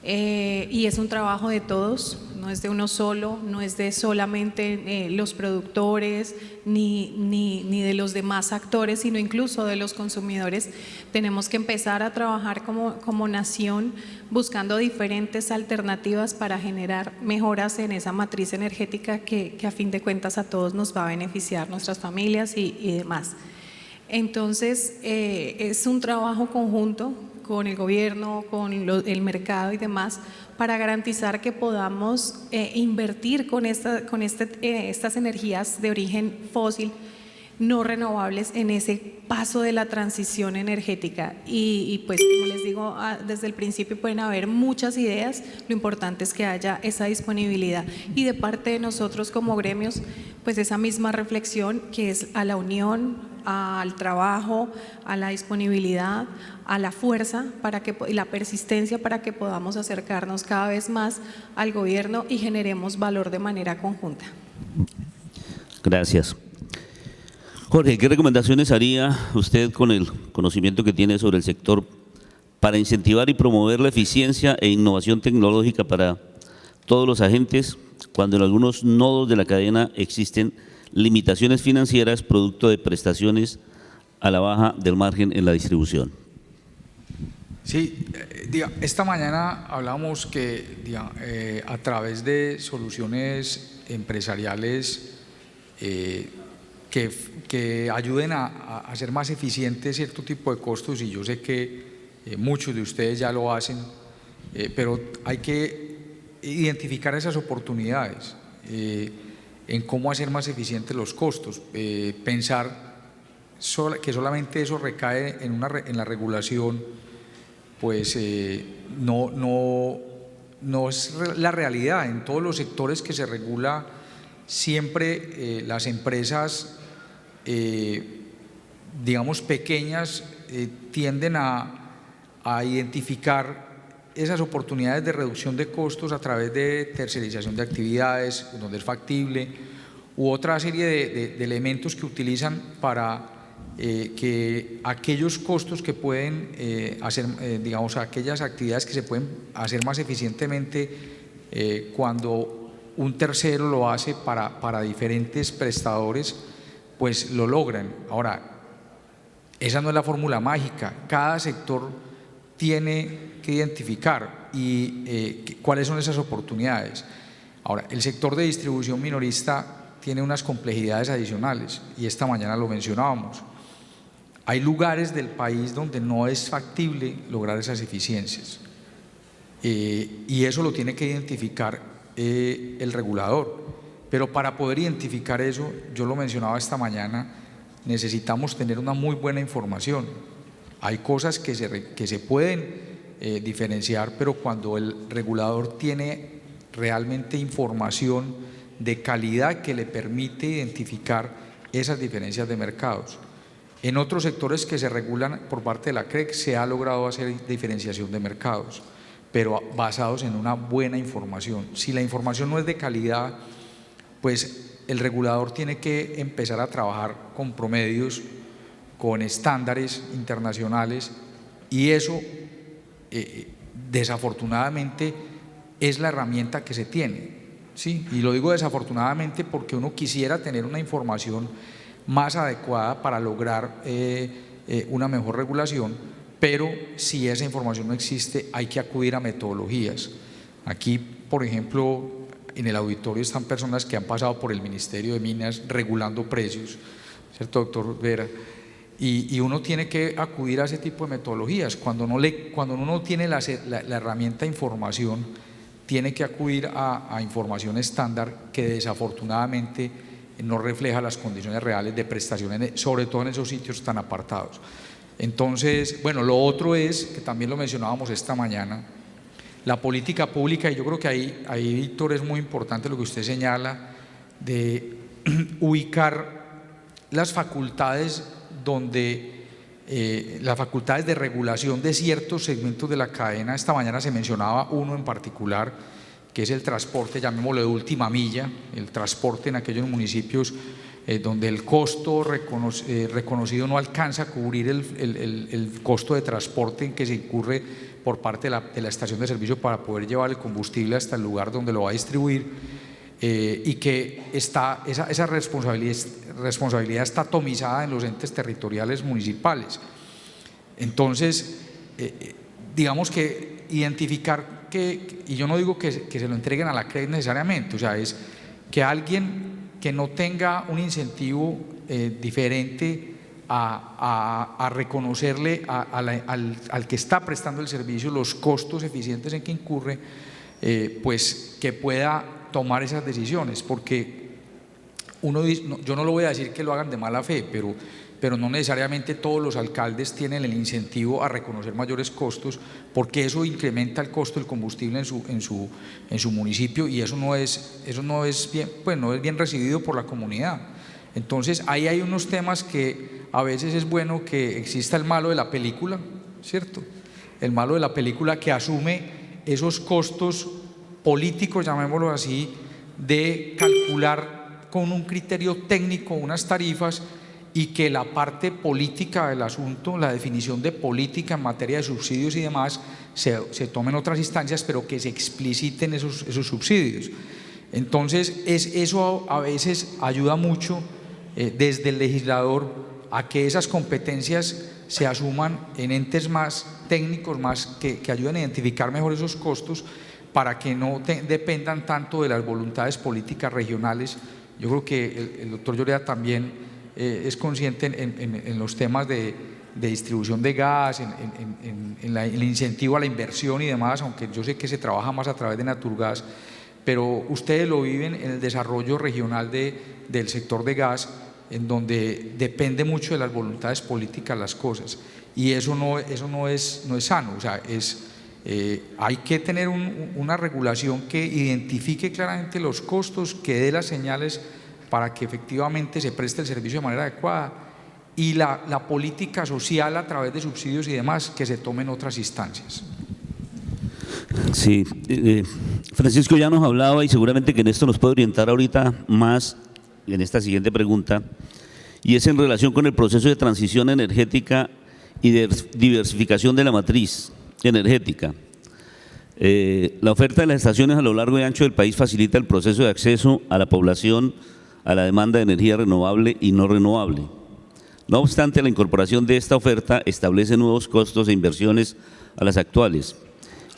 Y es un trabajo de todos, no es de uno solo, no es de solamente los productores ni de los demás actores, sino incluso de los consumidores. Tenemos que empezar a trabajar como nación buscando diferentes alternativas para generar mejoras en esa matriz energética que a fin de cuentas a todos nos va a beneficiar, nuestras familias y demás. Entonces es un trabajo conjunto con el gobierno, con el mercado y demás, para garantizar que podamos invertir con estas energías de origen fósil no renovables en ese paso de la transición energética. Y pues como les digo, desde el principio pueden haber muchas ideas, lo importante es que haya esa disponibilidad y de parte de nosotros como gremios, pues esa misma reflexión que es a la unión, al trabajo, a la disponibilidad, a la fuerza y la persistencia para que podamos acercarnos cada vez más al gobierno y generemos valor de manera conjunta. Gracias. Jorge, ¿qué recomendaciones haría usted con el conocimiento que tiene sobre el sector para incentivar y promover la eficiencia e innovación tecnológica para todos los agentes cuando en algunos nodos de la cadena existen limitaciones financieras producto de prestaciones a la baja del margen en la distribución? Sí, esta mañana hablamos que a través de soluciones empresariales que ayuden a hacer más eficiente cierto tipo de costos, y yo sé que muchos de ustedes ya lo hacen, pero hay que identificar esas oportunidades en cómo hacer más eficientes los costos. Pensar que solamente eso recae en la regulación, pues no es la realidad. En todos los sectores que se regula, siempre las empresas, digamos pequeñas, tienden a identificar esas oportunidades de reducción de costos a través de tercerización de actividades, donde es factible, u otra serie de elementos que utilizan para que aquellos costos que pueden hacer, digamos, aquellas actividades que se pueden hacer más eficientemente cuando un tercero lo hace para diferentes prestadores, pues lo logran. Ahora, esa no es la fórmula mágica, cada sector tiene que identificar cuáles son esas oportunidades. Ahora, el sector de distribución minorista tiene unas complejidades adicionales y esta mañana lo mencionábamos. Hay lugares del país donde no es factible lograr esas eficiencias y eso lo tiene que identificar el regulador. Pero para poder identificar eso, yo lo mencionaba esta mañana, necesitamos tener una muy buena información. Hay cosas que se pueden diferenciar, pero cuando el regulador tiene realmente información de calidad que le permite identificar esas diferencias de mercados. En otros sectores que se regulan por parte de la CREC se ha logrado hacer diferenciación de mercados, pero basados en una buena información. Si la información no es de calidad, pues el regulador tiene que empezar a trabajar con promedios, con estándares internacionales, y eso desafortunadamente es la herramienta que se tiene, ¿sí? Y lo digo desafortunadamente porque uno quisiera tener una información más adecuada para lograr una mejor regulación, pero si esa información no existe hay que acudir a metodologías. Aquí, por ejemplo, en el auditorio están personas que han pasado por el Ministerio de Minas regulando precios, ¿cierto, doctor Vera? Y uno tiene que acudir a ese tipo de metodologías. Cuando uno no tiene la herramienta de información, tiene que acudir a información estándar que desafortunadamente no refleja las condiciones reales de prestaciones, sobre todo en esos sitios tan apartados. Entonces, bueno, lo otro es, que también lo mencionábamos esta mañana, la política pública, y yo creo que ahí Víctor, es muy importante lo que usted señala, de ubicar las facultades las facultades de regulación de ciertos segmentos de la cadena. Esta mañana se mencionaba uno en particular, que es el transporte, llamémoslo de última milla, el transporte en aquellos municipios donde el costo reconocido no alcanza a cubrir el costo de transporte en que se incurre por parte de la estación de servicio para poder llevar el combustible hasta el lugar donde lo va a distribuir, y que esa responsabilidad está atomizada en los entes territoriales municipales. Entonces, digamos que identificar y yo no digo que se lo entreguen a la CREC necesariamente, o sea, es que alguien que no tenga un incentivo diferente a reconocerle al que está prestando el servicio los costos eficientes en que incurre, pues que pueda tomar esas decisiones, porque yo no lo voy a decir que lo hagan de mala fe, pero no necesariamente todos los alcaldes tienen el incentivo a reconocer mayores costos, porque eso incrementa el costo del combustible en su municipio, y eso no es bien, pues no es bien recibido por la comunidad. Entonces ahí hay unos temas que a veces es bueno que exista el malo de la película, ¿cierto? El malo de la película que asume esos costos políticos, llamémoslo así, de calcular con un criterio técnico unas tarifas, y que la parte política del asunto, la definición de política en materia de subsidios y demás, se tome en otras instancias, pero que se expliciten esos subsidios. Entonces, eso a veces ayuda mucho desde el legislador a que esas competencias se asuman en entes más técnicos, más que ayuden a identificar mejor esos costos, para que no dependan tanto de las voluntades políticas regionales. Yo creo que el doctor Lloreda también es consciente en los temas de distribución de gas, en el incentivo a la inversión y demás, aunque yo sé que se trabaja más a través de Naturgas, pero ustedes lo viven en el desarrollo regional del sector de gas, en donde depende mucho de las voluntades políticas las cosas, y eso no es sano. O sea, hay que tener una regulación que identifique claramente los costos, que dé las señales para que efectivamente se preste el servicio de manera adecuada, y la política social a través de subsidios y demás que se tome en otras instancias. Sí, Francisco ya nos hablaba, y seguramente que en esto nos puede orientar ahorita más en esta siguiente pregunta, y es en relación con el proceso de transición energética y de diversificación de la matriz energética. La oferta de las estaciones a lo largo y ancho del país facilita el proceso de acceso a la población a la demanda de energía renovable y no renovable. No obstante, la incorporación de esta oferta establece nuevos costos e inversiones a las actuales.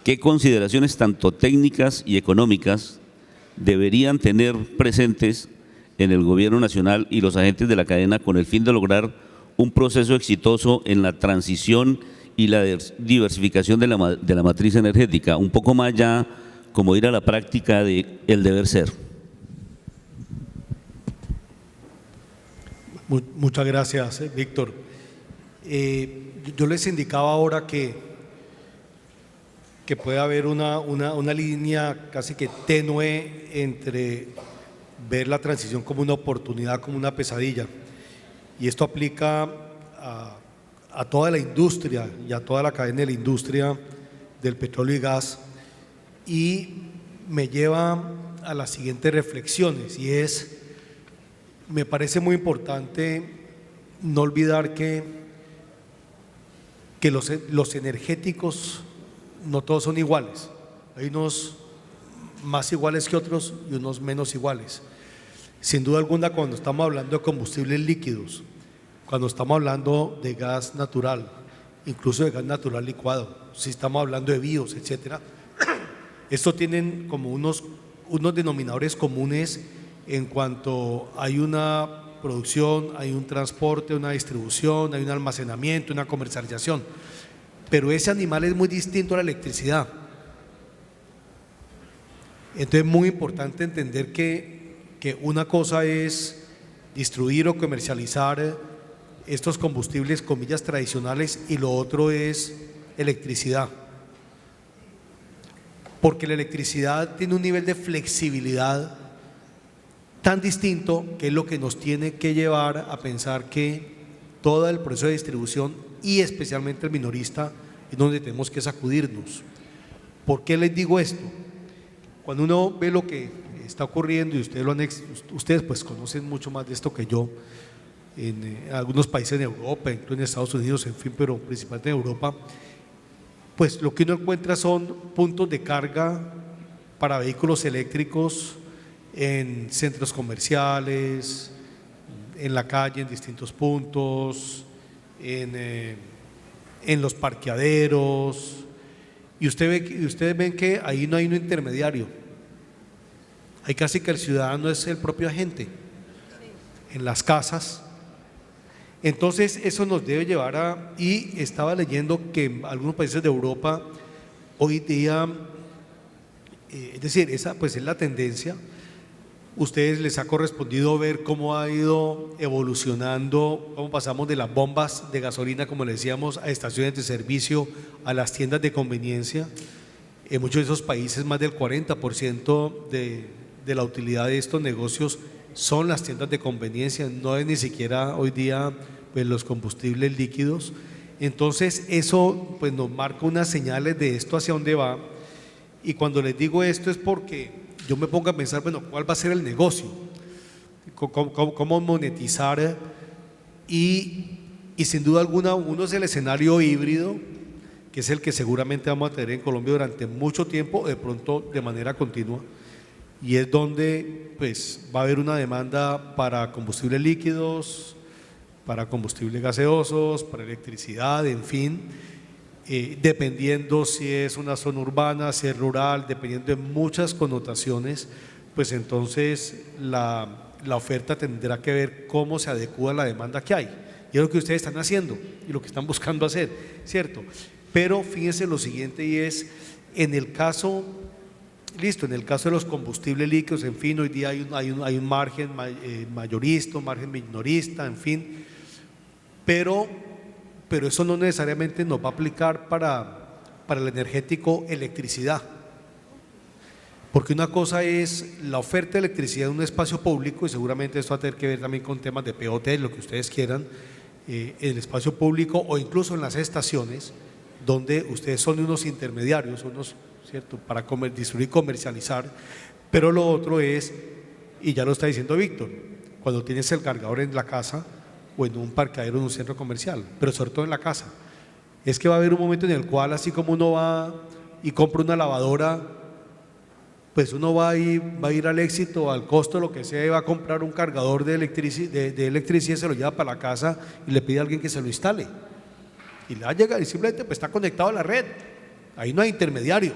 ¿Qué consideraciones tanto técnicas y económicas deberían tener presentes en el Gobierno Nacional y los agentes de la cadena con el fin de lograr un proceso exitoso en la transición y la diversificación de la matriz energética? Un poco más ya como ir a la práctica del deber ser. Muchas gracias, Víctor. Yo les indicaba ahora que puede haber una línea casi que tenue entre ver la transición como una oportunidad, como una pesadilla, y esto aplica a toda la industria y a toda la cadena de la industria del petróleo y gas, y me lleva a las siguientes reflexiones, y me parece muy importante no olvidar que los energéticos no todos son iguales. Hay unos más iguales que otros y unos menos iguales. Sin duda alguna, cuando estamos hablando de combustibles líquidos, cuando estamos hablando de gas natural, incluso de gas natural licuado, si estamos hablando de bios, etcétera, estos tienen como unos denominadores comunes en cuanto hay una producción, hay un transporte, una distribución, hay un almacenamiento, una comercialización, pero ese animal es muy distinto a la electricidad. Entonces es muy importante entender que una cosa es distribuir o comercializar estos combustibles, comillas, tradicionales, y lo otro es electricidad. Porque la electricidad tiene un nivel de flexibilidad tan distinto que es lo que nos tiene que llevar a pensar que todo el proceso de distribución y especialmente el minorista es donde tenemos que sacudirnos. ¿Por qué les digo esto? Cuando uno ve lo que está ocurriendo, y ustedes pues conocen mucho más de esto que yo, en algunos países de Europa, incluso en Estados Unidos, en fin, pero principalmente en Europa, pues lo que uno encuentra son puntos de carga para vehículos eléctricos en centros comerciales, en la calle, en distintos puntos, en los parqueaderos, y ustedes ven que ahí no hay un intermediario, ahí casi que el ciudadano es el propio agente, en las casas. Entonces eso nos debe llevar y estaba leyendo que en algunos países de Europa hoy día, es decir, esa pues es la tendencia. Ustedes les ha correspondido ver cómo ha ido evolucionando, cómo pasamos de las bombas de gasolina, como le decíamos, a estaciones de servicio, a las tiendas de conveniencia. En muchos de esos países más del 40% de la utilidad de estos negocios son las tiendas de conveniencia, no es ni siquiera hoy día pues los combustibles líquidos. Entonces eso pues nos marca unas señales de esto hacia dónde va, y cuando les digo esto es porque yo me pongo a pensar, bueno, ¿cuál va a ser el negocio? ¿Cómo monetizar? Y sin duda alguna uno es el escenario híbrido, que es el que seguramente vamos a tener en Colombia durante mucho tiempo, de pronto de manera continua, y es donde pues va a haber una demanda para combustibles líquidos, para combustibles gaseosos, para electricidad, en fin, dependiendo si es una zona urbana, si es rural, dependiendo de muchas connotaciones, pues entonces la oferta tendrá que ver cómo se adecua a la demanda que hay. Y es lo que ustedes están haciendo y lo que están buscando hacer, ¿cierto? Pero fíjense lo siguiente, y es, en el caso de los combustibles líquidos, en fin, hoy día hay un margen mayorista, un margen minorista, en fin, pero eso no necesariamente nos va a aplicar para el energético electricidad, porque una cosa es la oferta de electricidad en un espacio público, y seguramente esto va a tener que ver también con temas de POT, lo que ustedes quieran, en el espacio público o incluso en las estaciones, donde ustedes son unos intermediarios, ¿cierto?, para distribuir y comercializar. Pero lo otro es, y ya lo está diciendo Víctor, cuando tienes el cargador en la casa o en un parqueadero en un centro comercial, pero sobre todo en la casa, es que va a haber un momento en el cual, así como uno va y compra una lavadora, pues uno va a ir al Éxito, al Costo, lo que sea, y va a comprar un cargador de electricidad, se lo lleva para la casa y le pide a alguien que se lo instale, y le va a llegar y simplemente pues está conectado a la red. Ahí no hay intermediario,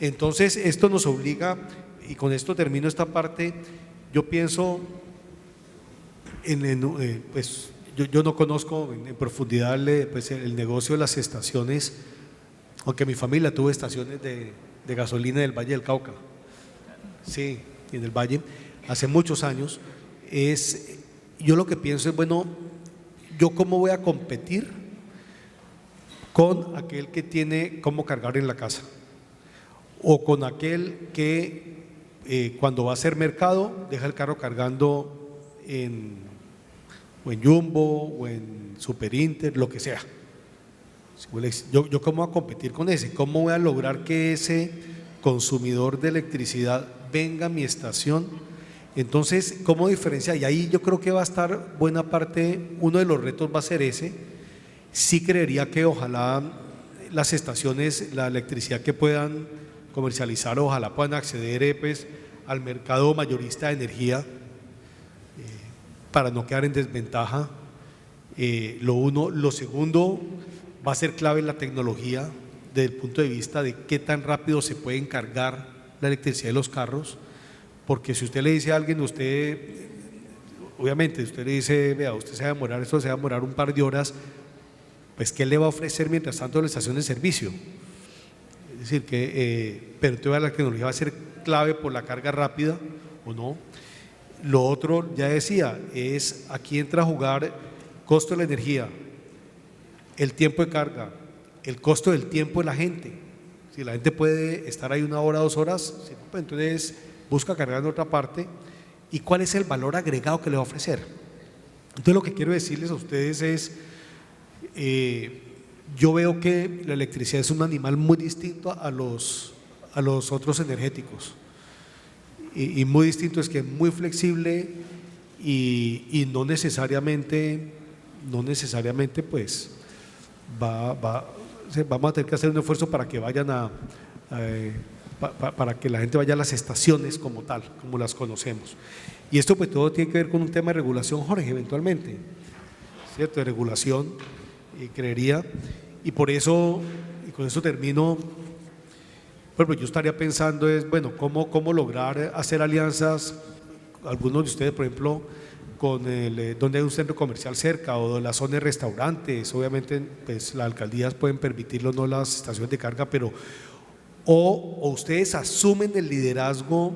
Entonces esto nos obliga, y con esto termino esta parte. Yo pienso pues yo no conozco en profundidad pues, el negocio de las estaciones, aunque mi familia tuvo estaciones de gasolina en el Valle del Cauca, sí, en el Valle, hace muchos años. Yo lo que pienso es, bueno, ¿yo cómo voy a competir con aquel que tiene cómo cargar en la casa? O con aquel que cuando va a hacer mercado deja el carro cargando o en Jumbo o en Super Inter, lo que sea. Yo cómo voy a competir con ese, cómo voy a lograr que ese consumidor de electricidad venga a mi estación. Entonces, ¿cómo diferenciar? Y ahí yo creo que va a estar buena parte, uno de los retos va a ser ese. Sí creería que ojalá las estaciones, la electricidad que puedan comercializar, ojalá puedan acceder pues, al mercado mayorista de energía, para no quedar en desventaja. Lo uno. Lo segundo, va a ser clave la tecnología desde el punto de vista de qué tan rápido se puede encargar la electricidad de los carros, porque si usted le dice a alguien, obviamente usted le dice, vea, usted se va a demorar, esto se va a demorar un par de horas, pues ¿qué le va a ofrecer mientras tanto la estación de servicio? Es decir, pero toda la tecnología va a ser clave por la carga rápida o no. Lo otro, ya decía, es aquí entra a jugar costo de la energía, el tiempo de carga, el costo del tiempo de la gente. Si la gente puede estar ahí 1 hora, 2 horas, pues entonces busca cargar en otra parte. ¿Y cuál es el valor agregado que le va a ofrecer? Entonces lo que quiero decirles a ustedes es, yo veo que la electricidad es un animal muy distinto a los otros energéticos. Y muy distinto, es que es muy flexible y no necesariamente pues vamos a tener que hacer un esfuerzo para que vayan para que la gente vaya a las estaciones como tal, como las conocemos. Y esto pues todo tiene que ver con un tema de regulación, Jorge, eventualmente, ¿cierto? De regulación, creería, y por eso, y con eso termino. Bueno, yo estaría pensando es, bueno, cómo lograr hacer alianzas, algunos de ustedes, por ejemplo, con donde hay un centro comercial cerca o la zona de restaurantes. Obviamente pues las alcaldías pueden permitirlo, no las estaciones de carga, pero o ustedes asumen el liderazgo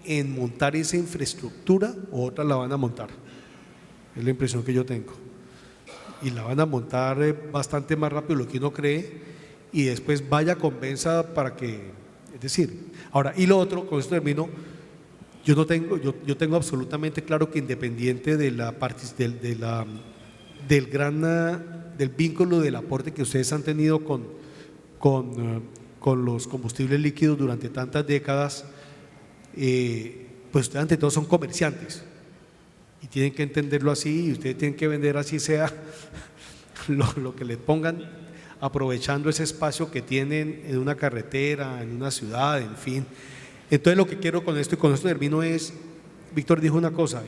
en montar esa infraestructura o otras la van a montar. Es la impresión que yo tengo, y la van a montar bastante más rápido de lo que uno cree, y después vaya, convenza para que, es decir, ahora, y lo otro, con esto termino, yo tengo absolutamente claro que independiente de del vínculo, del aporte que ustedes han tenido con los combustibles líquidos durante tantas décadas, pues ustedes ante todo son comerciantes y tienen que entenderlo así, y ustedes tienen que vender así sea lo que le pongan, aprovechando ese espacio que tienen en una carretera, en una ciudad, en fin. Entonces lo que quiero con esto, y con esto termino, es, Víctor dijo una cosa,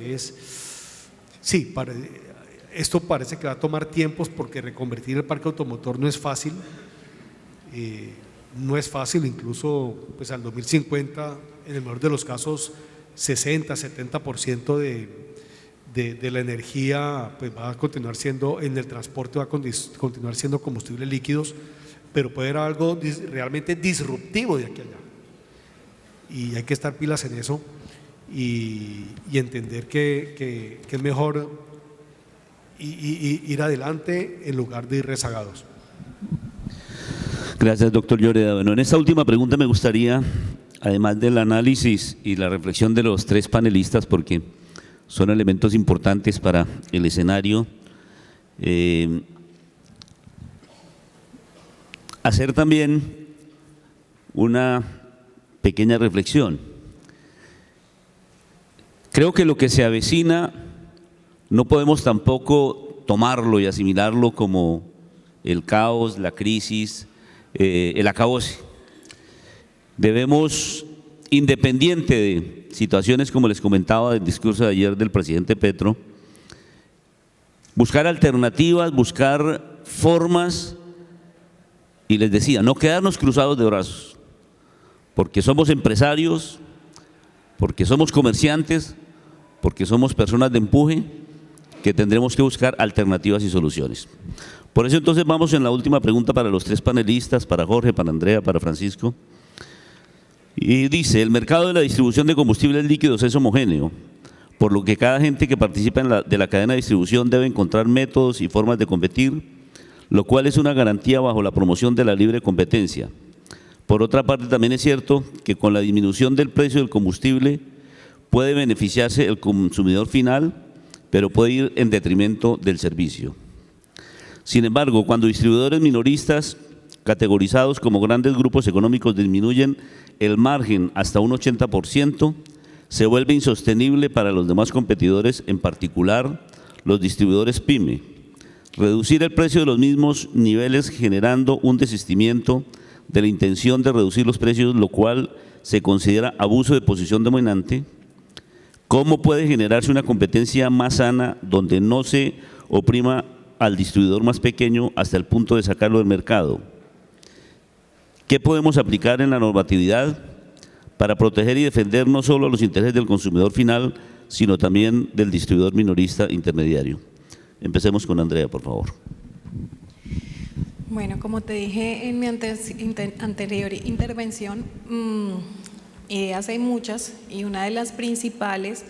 sí, esto parece que va a tomar tiempos, porque reconvertir el parque automotor no es fácil, incluso pues al 2050, en el mejor de los casos, 60-70% de la energía pues va a continuar siendo, en el transporte va a continuar siendo combustibles líquidos, pero puede haber algo realmente disruptivo de aquí a allá, y hay que estar pilas en eso y entender que es mejor ir adelante en lugar de ir rezagados. Gracias, doctor Lloreda. Bueno, en esta última pregunta me gustaría, además del análisis y la reflexión de los 3 panelistas, porque son elementos importantes para el escenario, hacer también una pequeña reflexión. Creo que lo que se avecina no podemos tampoco tomarlo y asimilarlo como el caos, la crisis, el acabose. Debemos, independiente de situaciones como les comentaba del discurso de ayer del presidente Petro, buscar alternativas, buscar formas, y les decía, no quedarnos cruzados de brazos, porque somos empresarios, porque somos comerciantes, porque somos personas de empuje, que tendremos que buscar alternativas y soluciones. Por eso entonces vamos en la última pregunta para los 3 panelistas, para Jorge, para Andrea, para Francisco. Y dice, el mercado de la distribución de combustibles líquidos es homogéneo, por lo que cada agente que participa de la cadena de distribución debe encontrar métodos y formas de competir, lo cual es una garantía bajo la promoción de la libre competencia. Por otra parte, también es cierto que con la disminución del precio del combustible puede beneficiarse el consumidor final, pero puede ir en detrimento del servicio. Sin embargo, cuando distribuidores minoristas categorizados como grandes grupos económicos disminuyen el margen hasta un 80%, se vuelve insostenible para los demás competidores, en particular los distribuidores PYME. Reducir el precio de los mismos niveles generando un desistimiento de la intención de reducir los precios, lo cual se considera abuso de posición dominante. ¿Cómo puede generarse una competencia más sana donde no se oprima al distribuidor más pequeño hasta el punto de sacarlo del mercado? ¿Qué podemos aplicar en la normatividad para proteger y defender no solo los intereses del consumidor final, sino también del distribuidor minorista intermediario? Empecemos con Andrea, por favor. Bueno, como te dije en mi anterior intervención, ideas hay muchas y una de las principales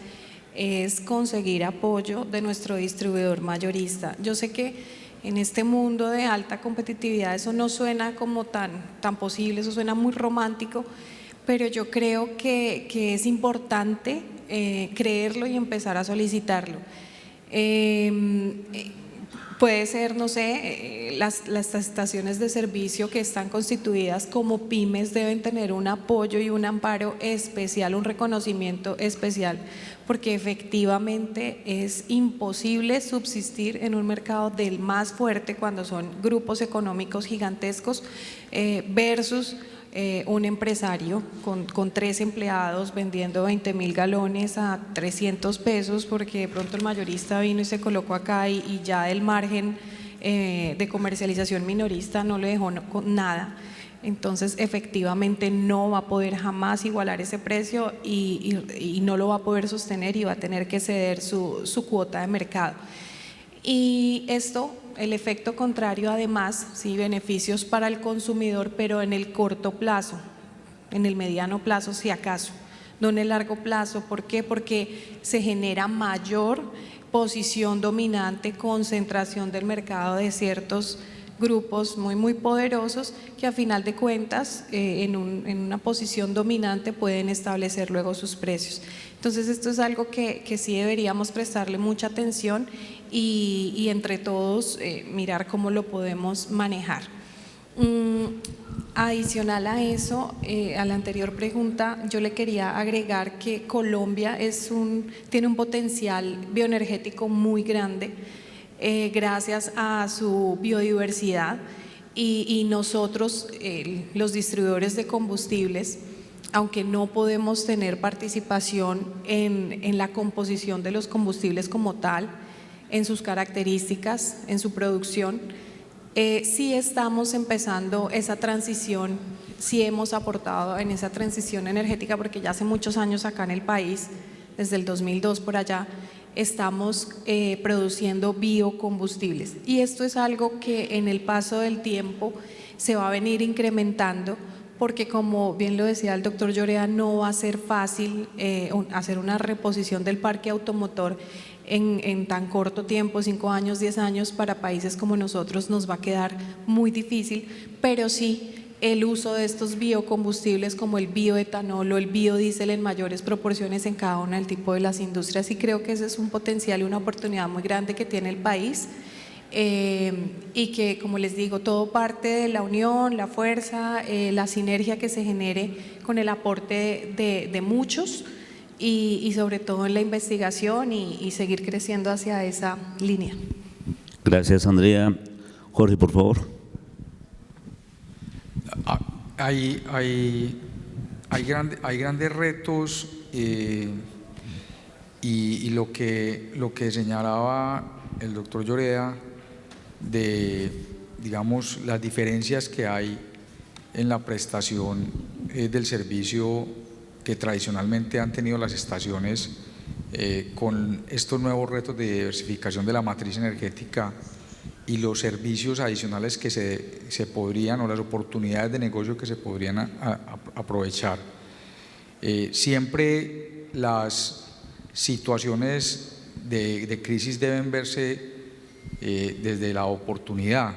es conseguir apoyo de nuestro distribuidor mayorista. Yo sé que en este mundo de alta competitividad eso no suena como tan posible, eso suena muy romántico, pero yo creo que es importante creerlo y empezar a solicitarlo. Puede ser, no sé, las estaciones de servicio que están constituidas como pymes deben tener un apoyo y un amparo especial, un reconocimiento especial, porque efectivamente es imposible subsistir en un mercado del más fuerte cuando son grupos económicos gigantescos versus un empresario con 3 empleados vendiendo 20.000 galones a 300 pesos porque de pronto el mayorista vino y se colocó acá y ya el margen de comercialización minorista no le dejó con nada. Entonces efectivamente no va a poder jamás igualar ese precio y no lo va a poder sostener y va a tener que ceder su cuota de mercado. Y esto, el efecto contrario además, sí, beneficios para el consumidor, pero en el corto plazo, en el mediano plazo si acaso, no en el largo plazo. ¿Por qué? Porque se genera mayor posición dominante, concentración del mercado de ciertos grupos muy poderosos que a final de cuentas en una posición dominante pueden establecer luego sus precios. Entonces esto es algo que sí deberíamos prestarle mucha atención y entre todos mirar cómo lo podemos manejar. Adicional a eso, a la anterior pregunta, yo le quería agregar que Colombia tiene un potencial bioenergético muy grande gracias a su biodiversidad y nosotros, los distribuidores de combustibles, aunque no podemos tener participación en la composición de los combustibles como tal, en sus características, en su producción, sí estamos empezando esa transición, sí hemos aportado en esa transición energética porque ya hace muchos años acá en el país, desde el 2002 por allá, estamos produciendo biocombustibles y esto es algo que en el paso del tiempo se va a venir incrementando porque como bien lo decía el doctor Llorea, no va a ser fácil hacer una reposición del parque automotor en tan corto tiempo, 5 años, 10 años, para países como nosotros nos va a quedar muy difícil, pero sí el uso de estos biocombustibles como el bioetanol o el biodiesel en mayores proporciones en cada una del tipo de las industrias y creo que ese es un potencial y una oportunidad muy grande que tiene el país y que como les digo todo parte de la unión, la fuerza, la sinergia que se genere con el aporte de muchos y sobre todo en la investigación y seguir creciendo hacia esa línea. Gracias, Andrea. Jorge, por favor. Hay grandes retos y lo que señalaba el doctor Llorea de, digamos, las diferencias que hay en la prestación del servicio que tradicionalmente han tenido las estaciones con estos nuevos retos de diversificación de la matriz energética y los servicios adicionales que se podrían o las oportunidades de negocio que se podrían aprovechar. Siempre las situaciones de crisis deben verse desde la oportunidad.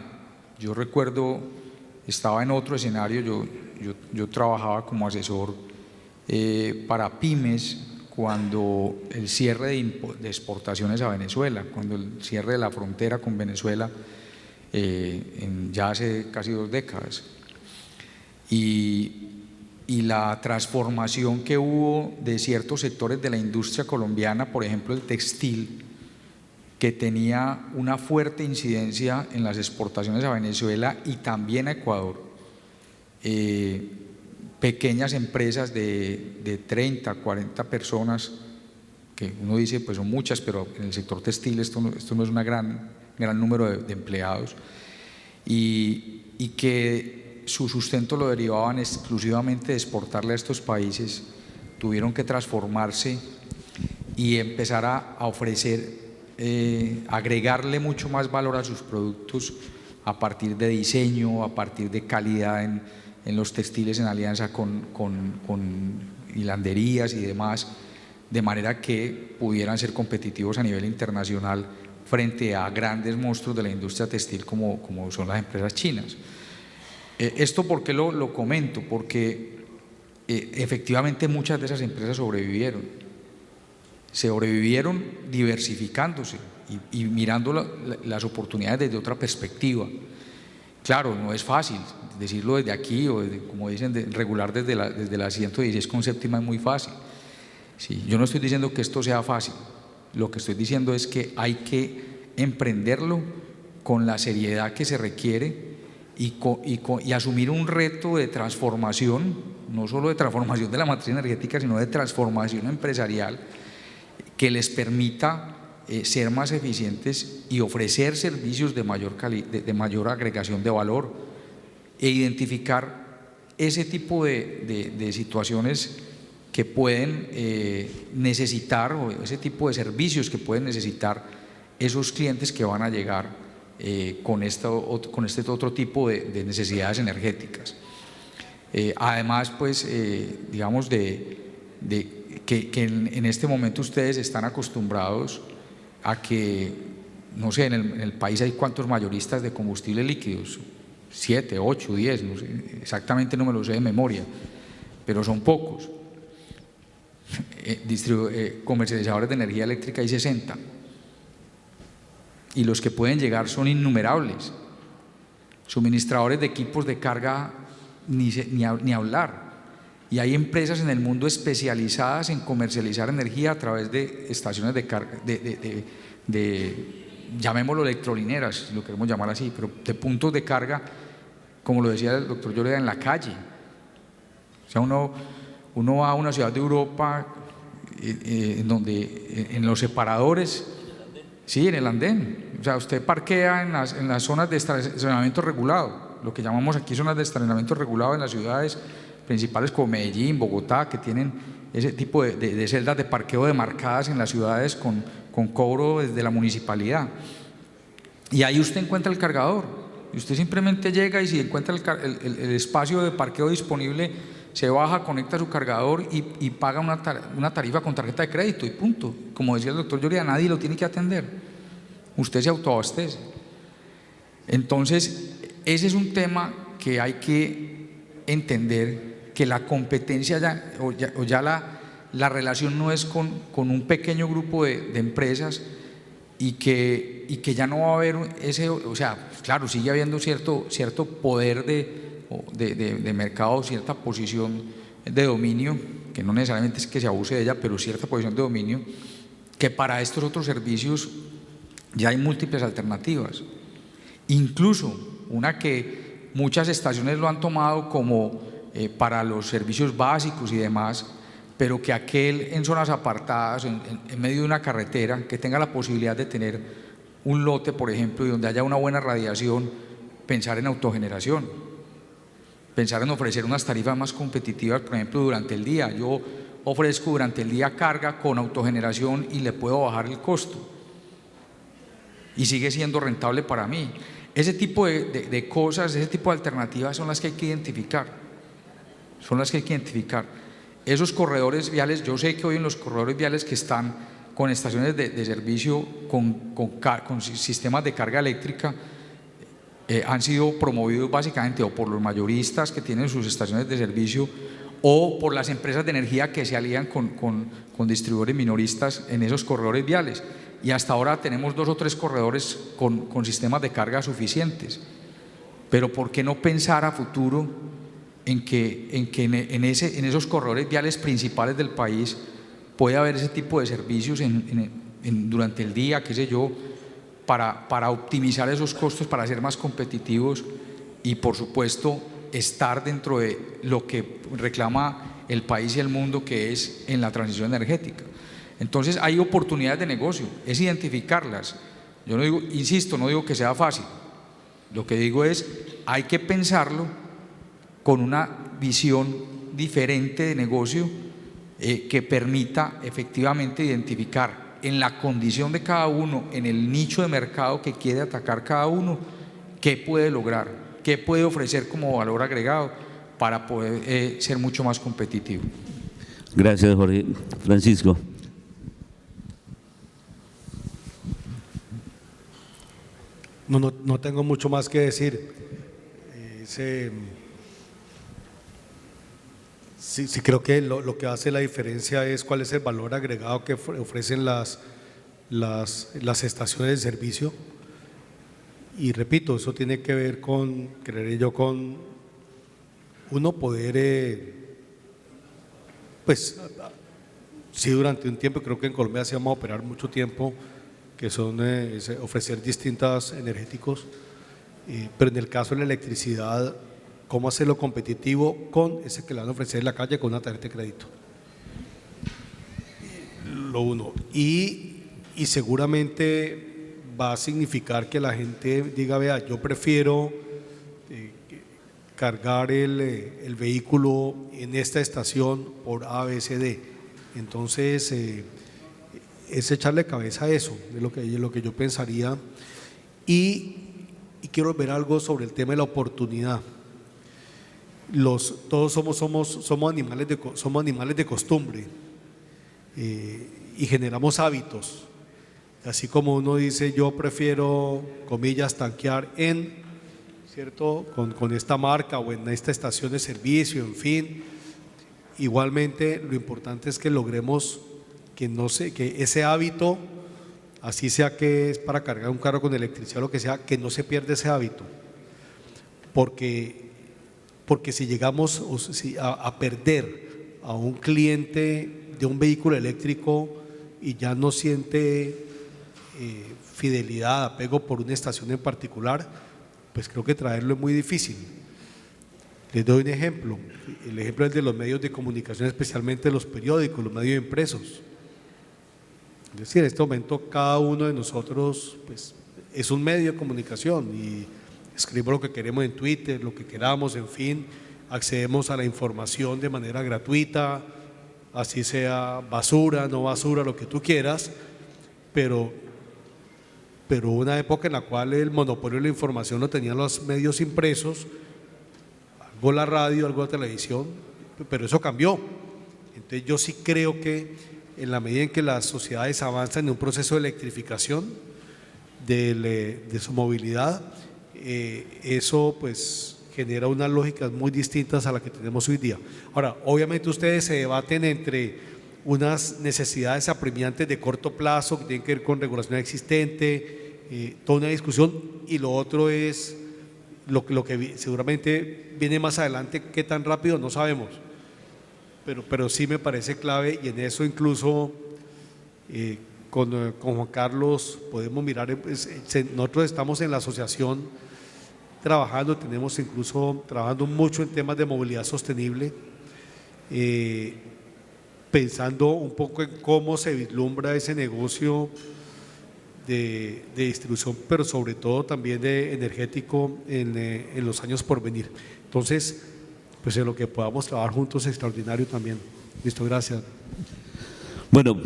Yo recuerdo, estaba en otro escenario, yo trabajaba como asesor para pymes cuando el cierre de exportaciones a Venezuela, cuando el cierre de la frontera con Venezuela ya hace casi 2 décadas y la transformación que hubo de ciertos sectores de la industria colombiana, por ejemplo el textil, que tenía una fuerte incidencia en las exportaciones a Venezuela y también a Ecuador. Pequeñas empresas de 30, 40 personas, que uno dice pues son muchas, pero en el sector textil esto no es un gran número de empleados, y que su sustento lo derivaban exclusivamente de exportarle a estos países, tuvieron que transformarse y empezar a ofrecer, agregarle mucho más valor a sus productos a partir de diseño, a partir de calidad en los textiles en alianza con hilanderías y demás, de manera que pudieran ser competitivos a nivel internacional frente a grandes monstruos de la industria textil como son las empresas chinas. ¿Esto por qué lo comento? Porque efectivamente muchas de esas empresas sobrevivieron diversificándose y mirando las oportunidades desde otra perspectiva. Claro, no es fácil decirlo desde aquí o como dicen, regular desde la 116 con séptima es muy fácil. Sí, yo no estoy diciendo que esto sea fácil, lo que estoy diciendo es que hay que emprenderlo con la seriedad que se requiere y asumir un reto de transformación, no solo de transformación de la matriz energética, sino de transformación empresarial que les permita ser más eficientes y ofrecer servicios de mayor agregación de valor e identificar ese tipo de situaciones que pueden necesitar, o ese tipo de servicios que pueden necesitar esos clientes que van a llegar con este otro tipo de necesidades energéticas. Además, pues, digamos, que en este momento ustedes están acostumbrados a que, no sé, en el país hay cuántos mayoristas de combustibles líquidos, 7, 8, 10, no sé, exactamente no me lo sé de memoria, pero son pocos. Comercializadores de energía eléctrica hay 60 y los que pueden llegar son innumerables. Suministradores de equipos de carga ni hablar, y hay empresas en el mundo especializadas en comercializar energía a través de estaciones de carga, llamémoslo electrolineras, si lo queremos llamar así, pero de puntos de carga, como lo decía el doctor Lloreda, en la calle. O sea, uno va a una ciudad de Europa en donde en los separadores, sí, en el andén, o sea, usted parquea en las zonas de estacionamiento regulado, lo que llamamos aquí zonas de estacionamiento regulado en las ciudades principales como Medellín, Bogotá, que tienen ese tipo de celdas de parqueo demarcadas en las ciudades con cobro desde la municipalidad. Y ahí usted encuentra el cargador, y usted simplemente llega y si encuentra el espacio de parqueo disponible, se baja, conecta su cargador y paga una tarifa con tarjeta de crédito y punto. Como decía el doctor Lloreda, nadie lo tiene que atender, usted se autoabastece. Entonces, ese es un tema que hay que entender, que la competencia la relación no es con un pequeño grupo de empresas y que ya no va a haber ese, o sea, claro, sigue habiendo cierto poder de mercado, cierta posición de dominio, que no necesariamente es que se abuse de ella, pero cierta posición de dominio, que para estos otros servicios ya hay múltiples alternativas, incluso una que muchas estaciones lo han tomado como para los servicios básicos y demás, pero que aquel en zonas apartadas, en medio de una carretera, que tenga la posibilidad de tener un lote, por ejemplo, y donde haya una buena radiación, pensar en autogeneración, pensar en ofrecer unas tarifas más competitivas, por ejemplo, durante el día. Yo ofrezco durante el día carga con autogeneración y le puedo bajar el costo y sigue siendo rentable para mí. Ese tipo de cosas, ese tipo de alternativas son las que hay que identificar. Esos corredores viales, yo sé que hoy en los corredores viales que están con estaciones de servicio con sistemas de carga eléctrica han sido promovidos básicamente o por los mayoristas que tienen sus estaciones de servicio o por las empresas de energía que se alían con distribuidores minoristas en esos corredores viales, y hasta ahora tenemos 2 o 3 corredores con sistemas de carga suficientes. Pero ¿por qué no pensar a futuro en que en esos corredores viales principales del país puede haber ese tipo de servicios durante el día, qué sé yo, para optimizar esos costos, para ser más competitivos y, por supuesto, estar dentro de lo que reclama el país y el mundo, que es en la transición energética? Entonces, hay oportunidades de negocio, es identificarlas. Yo no digo, insisto, no digo que sea fácil. Lo que digo es, hay que pensarlo con una visión diferente de negocio que permita efectivamente identificar en la condición de cada uno, en el nicho de mercado que quiere atacar cada uno, qué puede lograr, qué puede ofrecer como valor agregado para poder ser mucho más competitivo. Gracias, Jorge. Francisco. No tengo mucho más que decir. Sí, creo que lo que hace la diferencia es cuál es el valor agregado que ofrecen las estaciones de servicio. Y repito, eso tiene que ver con, creeré yo, con uno poder, pues, sí, durante un tiempo, creo que en Colombia se vamos a operar mucho tiempo, que son ofrecer distintos energéticos, pero en el caso de la electricidad, cómo hacerlo competitivo con ese que le van a ofrecer en la calle con una tarjeta de crédito. Lo uno. Y seguramente va a significar que la gente diga, vea, yo prefiero cargar el vehículo en esta estación por A, B, C, D. Entonces, es echarle cabeza a eso, es lo que yo pensaría. Y quiero ver algo sobre el tema de la oportunidad. Todos somos animales de costumbre y generamos hábitos. Así como uno dice, yo prefiero, comillas, tanquear ¿cierto? Con esta marca o en esta estación de servicio, en fin. Igualmente, lo importante es que logremos que ese hábito, así sea que es para cargar un carro con electricidad o lo que sea, que no se pierda ese hábito. Porque si llegamos a perder a un cliente de un vehículo eléctrico y ya no siente fidelidad, apego por una estación en particular, pues creo que traerlo es muy difícil. Les doy un ejemplo. El ejemplo es de los medios de comunicación, especialmente los periódicos, los medios impresos. Es decir, en este momento cada uno de nosotros pues, es un medio de comunicación y escribimos lo que queremos en Twitter, lo que queramos, en fin, accedemos a la información de manera gratuita, así sea basura, no basura, lo que tú quieras, pero una época en la cual el monopolio de la información lo tenían los medios impresos, algo la radio, algo la televisión, pero eso cambió. Entonces yo sí creo que en la medida en que las sociedades avanzan en un proceso de electrificación de su movilidad, eso pues genera unas lógicas muy distintas a las que tenemos hoy día. Ahora, obviamente ustedes se debaten entre unas necesidades apremiantes de corto plazo que tienen que ver con regulación existente, toda una discusión, y lo otro es lo que seguramente viene más adelante, qué tan rápido no sabemos, pero sí me parece clave, y en eso incluso con Juan Carlos podemos mirar, nosotros estamos en la asociación trabajando mucho en temas de movilidad sostenible, pensando un poco en cómo se vislumbra ese negocio de distribución, pero sobre todo también de energético en los años por venir. Entonces, pues en lo que podamos trabajar juntos es extraordinario también. Listo, gracias. Bueno,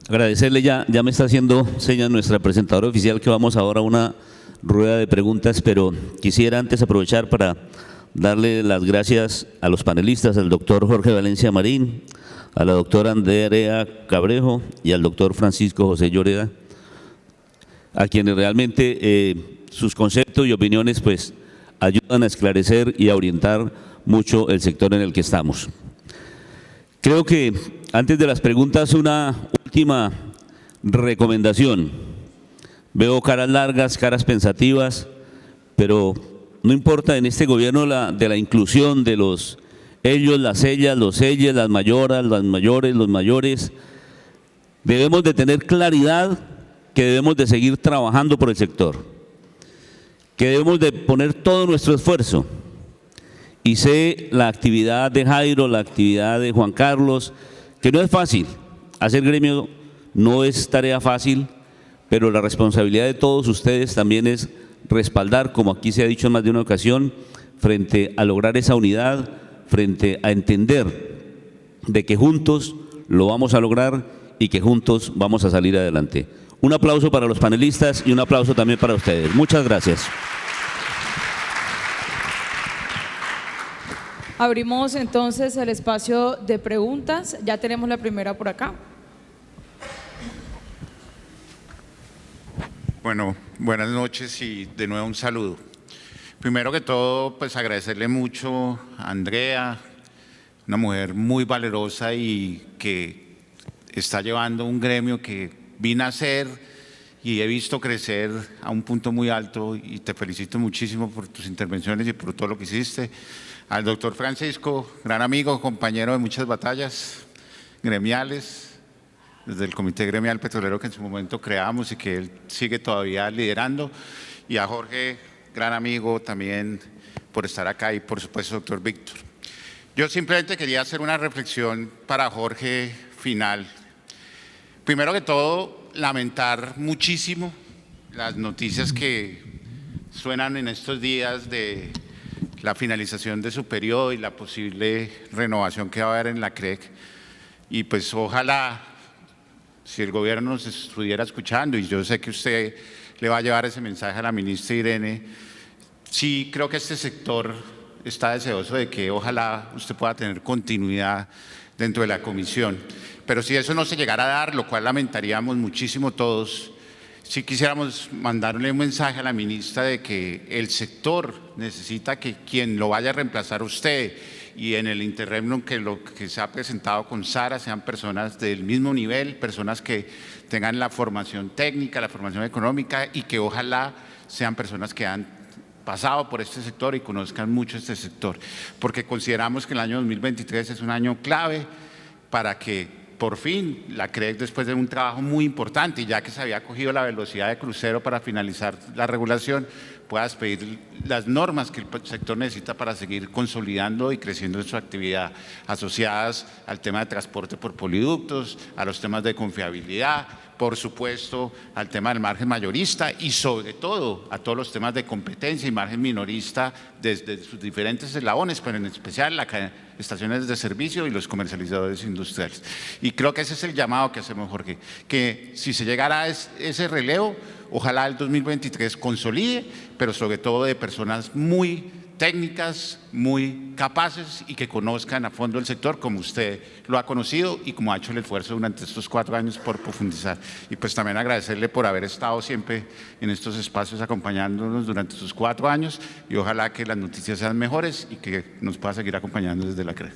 agradecerle, ya me está haciendo señas nuestra presentadora oficial que vamos ahora a una rueda de preguntas, pero quisiera antes aprovechar para darle las gracias a los panelistas, al doctor Jorge Valencia Marín, a la doctora Andrea Cabrejo y al doctor Francisco José Lloreda, a quienes realmente sus conceptos y opiniones pues ayudan a esclarecer y a orientar mucho el sector en el que estamos. Creo que antes de las preguntas una última recomendación. Veo caras largas, caras pensativas, pero no importa en este gobierno de la inclusión de los ellos, las ellas, los ellas, las mayoras, las mayores, los mayores. Debemos de tener claridad que debemos de seguir trabajando por el sector, que debemos de poner todo nuestro esfuerzo. Y sé la actividad de Jairo, la actividad de Juan Carlos, que no es fácil. Hacer gremio no es tarea fácil, pero la responsabilidad de todos ustedes también es respaldar, como aquí se ha dicho en más de una ocasión, frente a lograr esa unidad, frente a entender de que juntos lo vamos a lograr y que juntos vamos a salir adelante. Un aplauso para los panelistas y un aplauso también para ustedes. Muchas gracias. Abrimos entonces el espacio de preguntas. Ya tenemos la primera por acá. Bueno, buenas noches y de nuevo un saludo. Primero que todo, pues agradecerle mucho a Andrea, una mujer muy valerosa y que está llevando un gremio que vine a hacer y he visto crecer a un punto muy alto, y te felicito muchísimo por tus intervenciones y por todo lo que hiciste. Al doctor Francisco, gran amigo, compañero de muchas batallas gremiales, desde el Comité Gremial Petrolero que en su momento creamos y que él sigue todavía liderando, y a Jorge, gran amigo también por estar acá, y por supuesto doctor Víctor. Yo simplemente quería hacer una reflexión para Jorge final. Primero que todo, lamentar muchísimo las noticias que suenan en estos días de la finalización de su periodo y la posible renovación que va a haber en la CREC. Y pues ojalá, si el gobierno nos estuviera escuchando, y yo sé que usted le va a llevar ese mensaje a la ministra Irene, sí creo que este sector está deseoso de que ojalá usted pueda tener continuidad dentro de la comisión. Pero si eso no se llegara a dar, lo cual lamentaríamos muchísimo todos, sí quisiéramos mandarle un mensaje a la ministra de que el sector necesita que quien lo vaya a reemplazar a usted, y en el interregno que lo que se ha presentado con Sara sean personas del mismo nivel, personas que tengan la formación técnica, la formación económica, y que ojalá sean personas que han pasado por este sector y conozcan mucho este sector, porque consideramos que el año 2023 es un año clave para que por fin la CREC, después de un trabajo muy importante, y ya que se había cogido la velocidad de crucero para finalizar la regulación, pueda expedir las normas que el sector necesita para seguir consolidando y creciendo en su actividad, asociadas al tema de transporte por poliductos, a los temas de confiabilidad, por supuesto al tema del margen mayorista, y sobre todo a todos los temas de competencia y margen minorista desde sus diferentes eslabones, pero en especial las estaciones de servicio y los comercializadores industriales. Y creo que ese es el llamado que hacemos, Jorge, que si se llegara a ese relevo, ojalá el 2023 consolide, pero sobre todo de personas muy técnicas, muy capaces y que conozcan a fondo el sector como usted lo ha conocido y como ha hecho el esfuerzo durante estos 4 años por profundizar. Y pues también agradecerle por haber estado siempre en estos espacios acompañándonos durante estos 4 años, y ojalá que las noticias sean mejores y que nos pueda seguir acompañando desde la CREC.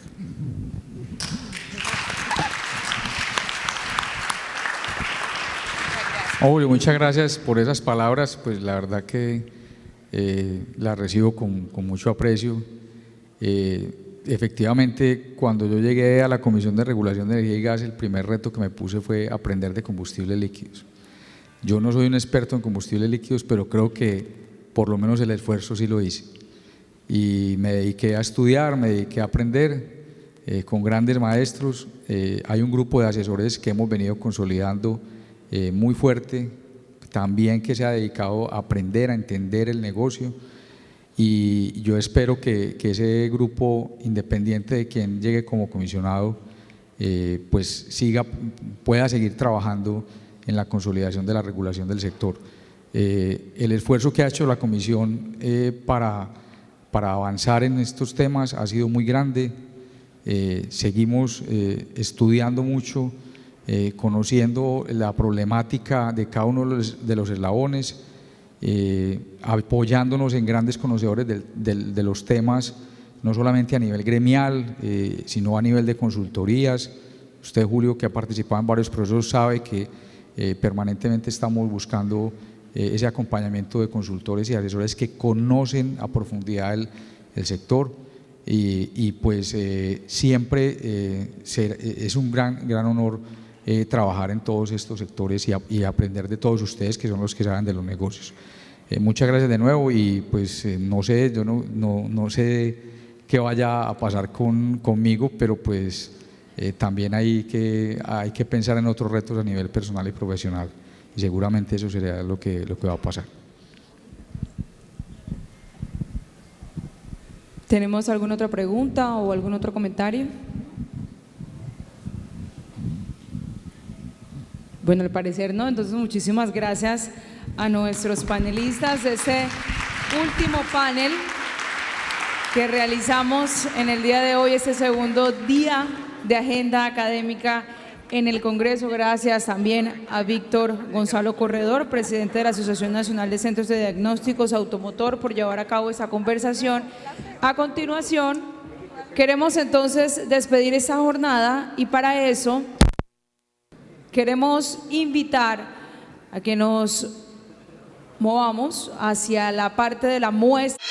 Julio, muchas gracias por esas palabras, pues la verdad que la recibo con mucho aprecio. Efectivamente, cuando yo llegué a la Comisión de Regulación de Energía y Gas, el primer reto que me puse fue aprender de combustibles líquidos. Yo no soy un experto en combustibles líquidos, pero creo que por lo menos el esfuerzo sí lo hice. Y me dediqué a estudiar, me dediqué a aprender con grandes maestros. Hay un grupo de asesores que hemos venido consolidando muy fuerte, también que se ha dedicado a aprender, a entender el negocio, y yo espero que ese grupo, independiente de quien llegue como comisionado, pues pueda seguir trabajando en la consolidación de la regulación del sector. El esfuerzo que ha hecho la comisión para avanzar en estos temas ha sido muy grande. Seguimos estudiando mucho, conociendo la problemática de cada uno de los eslabones, apoyándonos en grandes conocedores de los temas, no solamente a nivel gremial, sino a nivel de consultorías. Usted, Julio, que ha participado en varios procesos, sabe que permanentemente estamos buscando ese acompañamiento de consultores y asesores que conocen a profundidad el sector, y pues siempre es un gran honor trabajar en todos estos sectores y aprender de todos ustedes, que son los que saben de los negocios. Muchas gracias de nuevo, y pues no sé, yo no sé qué vaya a pasar conmigo, pero pues también hay que pensar en otros retos a nivel personal y profesional, y seguramente eso será lo que va a pasar. ¿Tenemos alguna otra pregunta o algún otro comentario? Bueno, al parecer no, entonces muchísimas gracias a nuestros panelistas de este último panel. que realizamos en el día de hoy, este segundo día de agenda académica en el Congreso. Gracias también a Víctor Gonzalo Corredor, presidente de la Asociación Nacional de Centros de Diagnósticos Automotor, por llevar a cabo esta conversación. A continuación, queremos entonces despedir esta jornada y para eso queremos invitar a que nos movamos hacia la parte de la muestra.